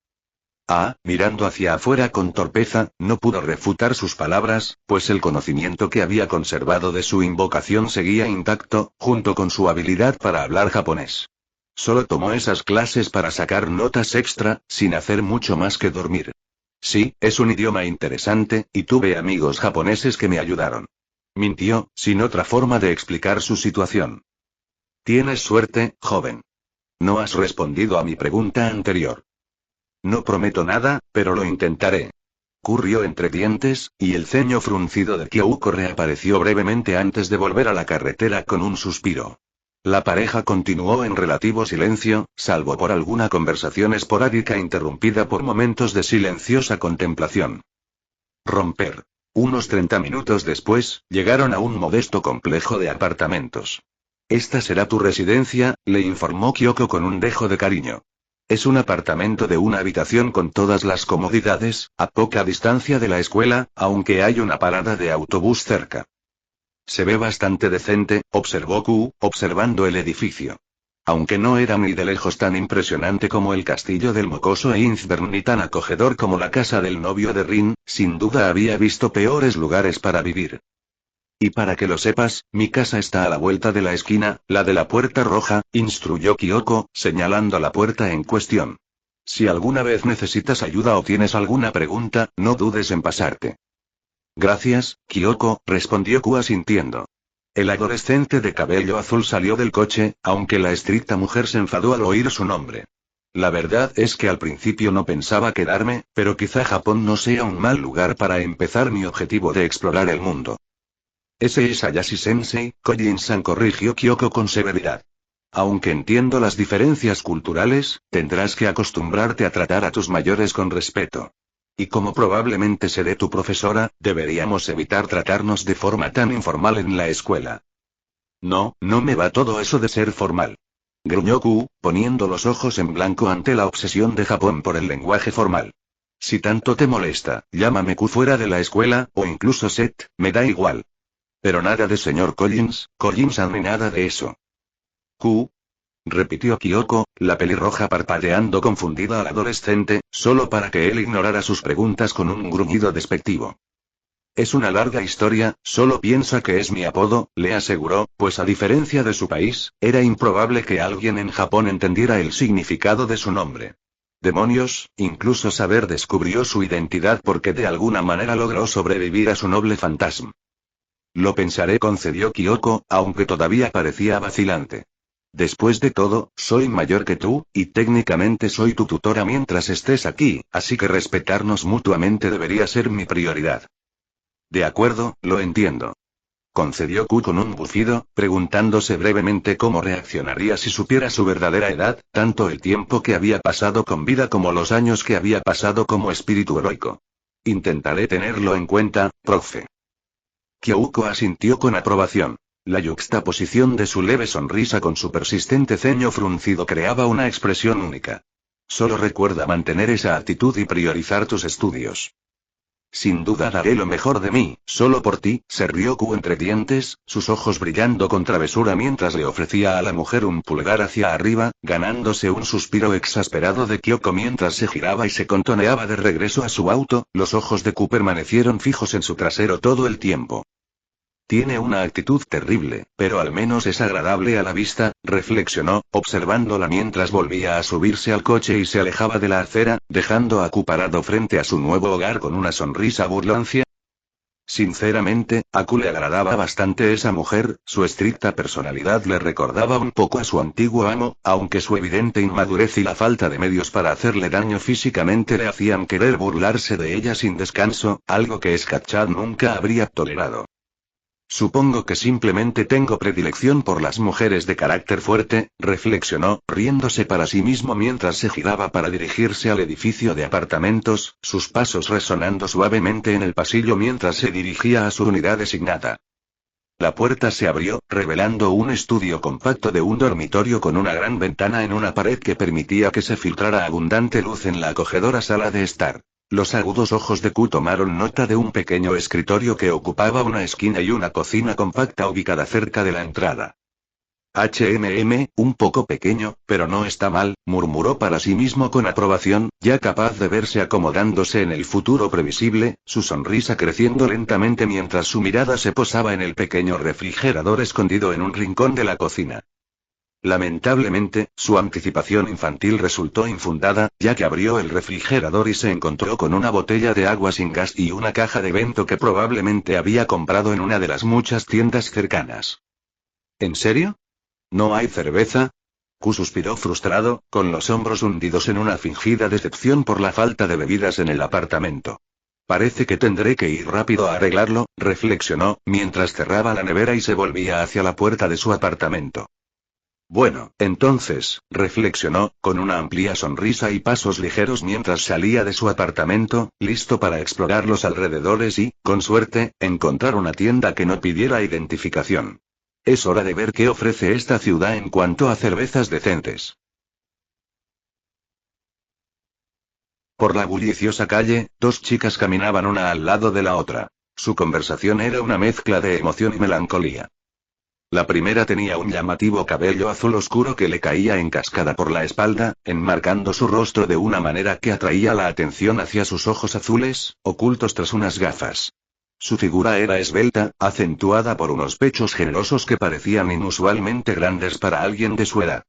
Mirando hacia afuera con torpeza, no pudo refutar sus palabras, pues el conocimiento que había conservado de su invocación seguía intacto, junto con su habilidad para hablar japonés. Solo tomó esas clases para sacar notas extra, sin hacer mucho más que dormir. Sí, es un idioma interesante, y tuve amigos japoneses que me ayudaron. Mintió, sin otra forma de explicar su situación. Tienes suerte, joven. No has respondido a mi pregunta anterior. No prometo nada, pero lo intentaré. Currió entre dientes, y el ceño fruncido de Kyoko reapareció brevemente antes de volver a la carretera con un suspiro. La pareja continuó en relativo silencio, salvo por alguna conversación esporádica interrumpida por momentos de silenciosa contemplación. Romper. Unos 30 minutos después, llegaron a un modesto complejo de apartamentos. Esta será tu residencia, le informó Kyoko con un dejo de cariño. Es un apartamento de una habitación con todas las comodidades, a poca distancia de la escuela, aunque hay una parada de autobús cerca. Se ve bastante decente, observó Q, observando el edificio. Aunque no era ni de lejos tan impresionante como el castillo del mocoso Einzbern ni tan acogedor como la casa del novio de Rin, sin duda había visto peores lugares para vivir. Y para que lo sepas, mi casa está a la vuelta de la esquina, la de la puerta roja, instruyó Kyoko, señalando la puerta en cuestión. Si alguna vez necesitas ayuda o tienes alguna pregunta, no dudes en pasarte. Gracias, Kyoko, respondió Q asintiendo. El adolescente de cabello azul salió del coche, aunque la estricta mujer se enfadó al oír su nombre. La verdad es que al principio no pensaba quedarme, pero quizá Japón no sea un mal lugar para empezar mi objetivo de explorar el mundo. Ese es Hayashi-sensei, Kojin-san, corrigió Kyoko con severidad. Aunque entiendo las diferencias culturales, tendrás que acostumbrarte a tratar a tus mayores con respeto. Y como probablemente seré tu profesora, deberíamos evitar tratarnos de forma tan informal en la escuela. No me va todo eso de ser formal. Gruñó Q, poniendo los ojos en blanco ante la obsesión de Japón por el lenguaje formal. Si tanto te molesta, llámame Q fuera de la escuela, o incluso Set, me da igual. Pero nada de señor Collins ni nada de eso. Q. Repitió Kyoko, la pelirroja parpadeando confundida al adolescente, solo para que él ignorara sus preguntas con un gruñido despectivo. Es una larga historia, solo piensa que es mi apodo, le aseguró, pues a diferencia de su país, era improbable que alguien en Japón entendiera el significado de su nombre. Demonios, incluso Saber descubrió su identidad porque de alguna manera logró sobrevivir a su noble fantasma. Lo pensaré, concedió Kyoko, aunque todavía parecía vacilante. Después de todo, soy mayor que tú, y técnicamente soy tu tutora mientras estés aquí, así que respetarnos mutuamente debería ser mi prioridad. De acuerdo, lo entiendo. Concedió Q con un bufido, preguntándose brevemente cómo reaccionaría si supiera su verdadera edad, tanto el tiempo que había pasado con vida como los años que había pasado como espíritu heroico. Intentaré tenerlo en cuenta, profe. Kyouko asintió con aprobación. La yuxtaposición de su leve sonrisa con su persistente ceño fruncido creaba una expresión única. Solo recuerda mantener esa actitud y priorizar tus estudios. Sin duda daré lo mejor de mí, solo por ti, se rió Q entre dientes, sus ojos brillando con travesura mientras le ofrecía a la mujer un pulgar hacia arriba, ganándose un suspiro exasperado de Kyoko mientras se giraba y se contoneaba de regreso a su auto. Los ojos de Q permanecieron fijos en su trasero todo el tiempo. Tiene una actitud terrible, pero al menos es agradable a la vista, reflexionó, observándola mientras volvía a subirse al coche y se alejaba de la acera, dejando a Q parado frente a su nuevo hogar con una sonrisa burlancia. Sinceramente, a Q le agradaba bastante esa mujer, su estricta personalidad le recordaba un poco a su antiguo amo, aunque su evidente inmadurez y la falta de medios para hacerle daño físicamente le hacían querer burlarse de ella sin descanso, algo que Scatchard nunca habría tolerado. Supongo que simplemente tengo predilección por las mujeres de carácter fuerte, reflexionó, riéndose para sí mismo mientras se giraba para dirigirse al edificio de apartamentos, sus pasos resonando suavemente en el pasillo mientras se dirigía a su unidad designada. La puerta se abrió, revelando un estudio compacto de un dormitorio con una gran ventana en una pared que permitía que se filtrara abundante luz en la acogedora sala de estar. Los agudos ojos de Q tomaron nota de un pequeño escritorio que ocupaba una esquina y una cocina compacta ubicada cerca de la entrada. Un poco pequeño, pero no está mal, murmuró para sí mismo con aprobación, ya capaz de verse acomodándose en el futuro previsible, su sonrisa creciendo lentamente mientras su mirada se posaba en el pequeño refrigerador escondido en un rincón de la cocina. Lamentablemente, su anticipación infantil resultó infundada, ya que abrió el refrigerador y se encontró con una botella de agua sin gas y una caja de Bento que probablemente había comprado en una de las muchas tiendas cercanas. ¿En serio? ¿No hay cerveza? Q suspiró frustrado, con los hombros hundidos en una fingida decepción por la falta de bebidas en el apartamento. Parece que tendré que ir rápido a arreglarlo, reflexionó, mientras cerraba la nevera y se volvía hacia la puerta de su apartamento. Bueno, entonces, reflexionó, con una amplia sonrisa y pasos ligeros mientras salía de su apartamento, listo para explorar los alrededores y, con suerte, encontrar una tienda que no pidiera identificación. Es hora de ver qué ofrece esta ciudad en cuanto a cervezas decentes. Por la bulliciosa calle, dos chicas caminaban una al lado de la otra. Su conversación era una mezcla de emoción y melancolía. La primera tenía un llamativo cabello azul oscuro que le caía en cascada por la espalda, enmarcando su rostro de una manera que atraía la atención hacia sus ojos azules, ocultos tras unas gafas. Su figura era esbelta, acentuada por unos pechos generosos que parecían inusualmente grandes para alguien de su edad.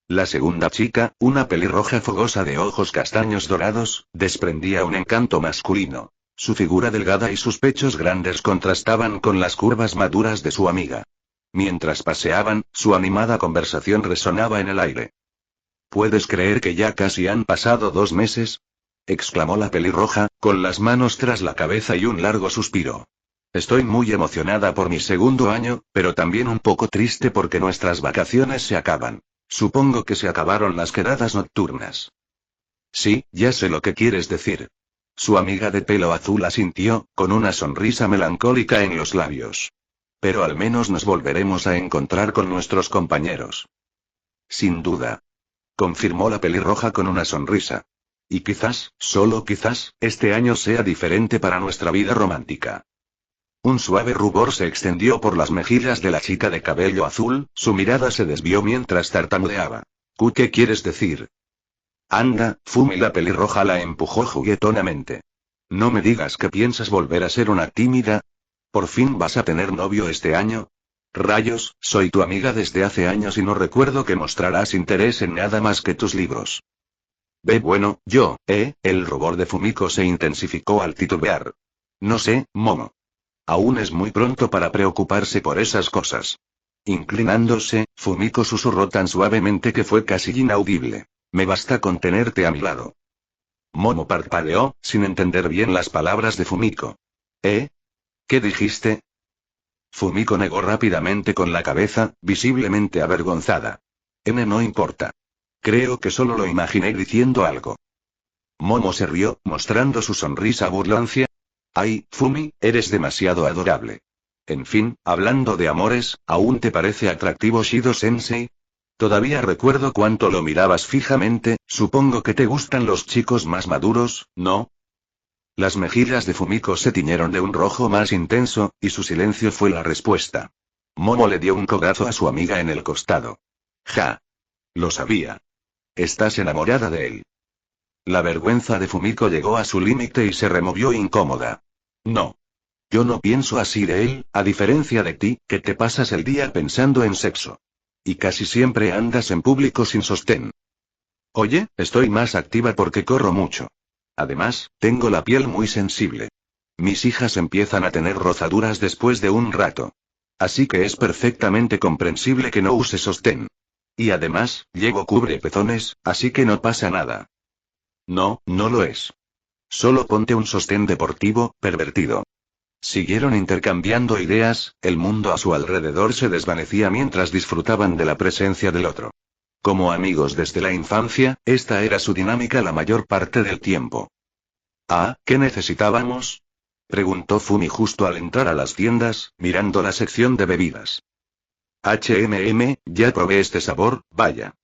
La segunda chica, una pelirroja fogosa de ojos castaños dorados, desprendía un encanto masculino. Su figura delgada y sus pechos grandes contrastaban con las curvas maduras de su amiga. Mientras paseaban, su animada conversación resonaba en el aire. ¿Puedes creer que ya casi han pasado 2 meses? Exclamó la pelirroja, con las manos tras la cabeza y un largo suspiro. Estoy muy emocionada por mi segundo año, pero también un poco triste porque nuestras vacaciones se acaban. Supongo que se acabaron las quedadas nocturnas. Sí, ya sé lo que quieres decir. Su amiga de pelo azul asintió, con una sonrisa melancólica en los labios. Pero al menos nos volveremos a encontrar con nuestros compañeros. Sin duda. Confirmó la pelirroja con una sonrisa. Y quizás, solo quizás, este año sea diferente para nuestra vida romántica. Un suave rubor se extendió por las mejillas de la chica de cabello azul, su mirada se desvió mientras tartamudeaba. ¿Qué quieres decir? Anda, Fumi, la pelirroja la empujó juguetonamente. No me digas que piensas volver a ser una tímida. ¿Por fin vas a tener novio este año? Rayos, soy tu amiga desde hace años y no recuerdo que mostrarás interés en nada más que tus libros. Bueno, el rubor de Fumiko se intensificó al titubear. No sé, Momo. Aún es muy pronto para preocuparse por esas cosas. Inclinándose, Fumiko susurró tan suavemente que fue casi inaudible. Me basta con tenerte a mi lado. Momo parpadeó, sin entender bien las palabras de Fumiko. ¿Qué dijiste? Fumiko negó rápidamente con la cabeza, visiblemente avergonzada. No importa. Creo que solo lo imaginé diciendo algo. Momo se rió, mostrando su sonrisa burlancia. Ay, Fumi, eres demasiado adorable. En fin, hablando de amores, ¿aún te parece atractivo Shido-sensei? Todavía recuerdo cuánto lo mirabas fijamente, supongo que te gustan los chicos más maduros, ¿no? Las mejillas de Fumiko se tiñeron de un rojo más intenso, y su silencio fue la respuesta. Momo le dio un codazo a su amiga en el costado. Ja. Lo sabía. Estás enamorada de él. La vergüenza de Fumiko llegó a su límite y se removió incómoda. No. Yo no pienso así de él, a diferencia de ti, que te pasas el día pensando en sexo. Y casi siempre andas en público sin sostén. Oye, estoy más activa porque corro mucho. Además, tengo la piel muy sensible. Mis hijas empiezan a tener rozaduras después de un rato. Así que es perfectamente comprensible que no use sostén. Y además, llevo cubrepezones, así que no pasa nada. No, no lo es. Solo ponte un sostén deportivo, pervertido. Siguieron intercambiando ideas, el mundo a su alrededor se desvanecía mientras disfrutaban de la presencia del otro. Como amigos desde la infancia, esta era su dinámica la mayor parte del tiempo. ¿Qué necesitábamos? Preguntó Fumi justo al entrar a las tiendas, mirando la sección de bebidas. Ya probé este sabor, vaya.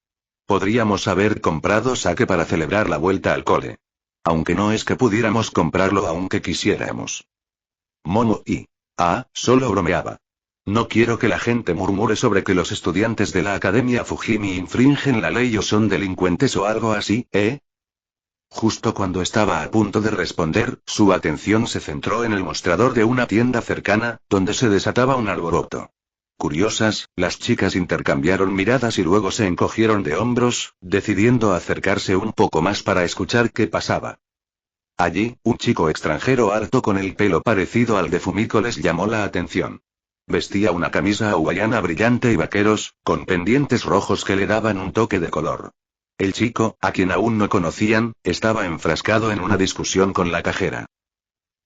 Podríamos haber comprado sake para celebrar la vuelta al cole. Aunque no es que pudiéramos comprarlo aunque quisiéramos. Momo solo bromeaba. No quiero que la gente murmure sobre que los estudiantes de la Academia Fujimi infringen la ley o son delincuentes o algo así, ¿eh? Justo cuando estaba a punto de responder, su atención se centró en el mostrador de una tienda cercana, donde se desataba un alboroto. Curiosas, las chicas intercambiaron miradas y luego se encogieron de hombros, decidiendo acercarse un poco más para escuchar qué pasaba. Allí, un chico extranjero alto con el pelo parecido al de Fumiko les llamó la atención. Vestía una camisa hawaiana brillante y vaqueros, con pendientes rojos que le daban un toque de color. El chico, a quien aún no conocían, estaba enfrascado en una discusión con la cajera.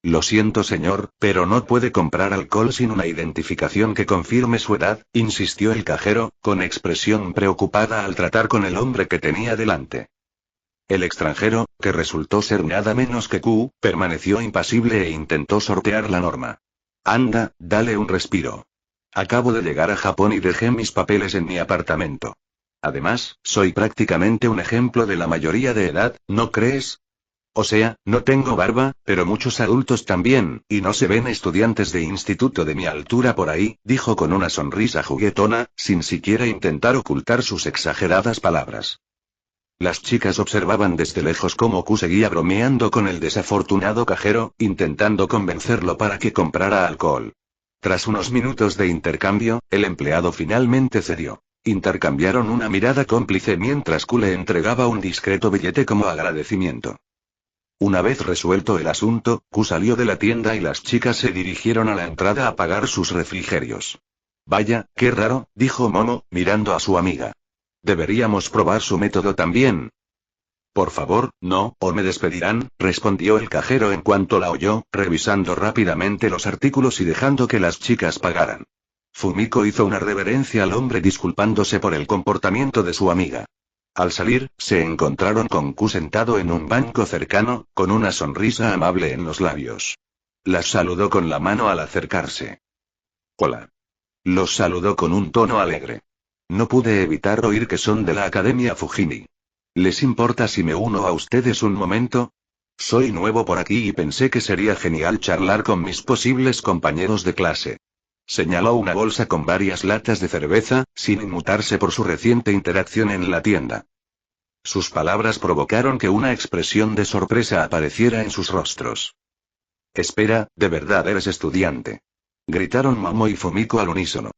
Lo siento señor, pero no puede comprar alcohol sin una identificación que confirme su edad, insistió el cajero, con expresión preocupada al tratar con el hombre que tenía delante. El extranjero, que resultó ser nada menos que Q, permaneció impasible e intentó sortear la norma. Anda, dale un respiro. Acabo de llegar a Japón y dejé mis papeles en mi apartamento. Además, soy prácticamente un ejemplo de la mayoría de edad, ¿no crees? O sea, no tengo barba, pero muchos adultos también, y no se ven estudiantes de instituto de mi altura por ahí, dijo con una sonrisa juguetona, sin siquiera intentar ocultar sus exageradas palabras. Las chicas observaban desde lejos cómo Q seguía bromeando con el desafortunado cajero, intentando convencerlo para que comprara alcohol. Tras unos minutos de intercambio, el empleado finalmente cedió. Intercambiaron una mirada cómplice mientras Q le entregaba un discreto billete como agradecimiento. Una vez resuelto el asunto, Q salió de la tienda y las chicas se dirigieron a la entrada a pagar sus refrigerios. Vaya, qué raro, dijo Momo, mirando a su amiga. Deberíamos probar su método también. Por favor, no, o me despedirán, respondió el cajero en cuanto la oyó, revisando rápidamente los artículos y dejando que las chicas pagaran. Fumiko hizo una reverencia al hombre disculpándose por el comportamiento de su amiga. Al salir, se encontraron con Q sentado en un banco cercano, con una sonrisa amable en los labios. Las saludó con la mano al acercarse. Hola. Los saludó con un tono alegre. No pude evitar oír que son de la Academia Fujimi. ¿Les importa si me uno a ustedes un momento? Soy nuevo por aquí y pensé que sería genial charlar con mis posibles compañeros de clase. Señaló una bolsa con varias latas de cerveza, sin inmutarse por su reciente interacción en la tienda. Sus palabras provocaron que una expresión de sorpresa apareciera en sus rostros. Espera, ¿de verdad eres estudiante? Gritaron Momo y Fumiko al unísono.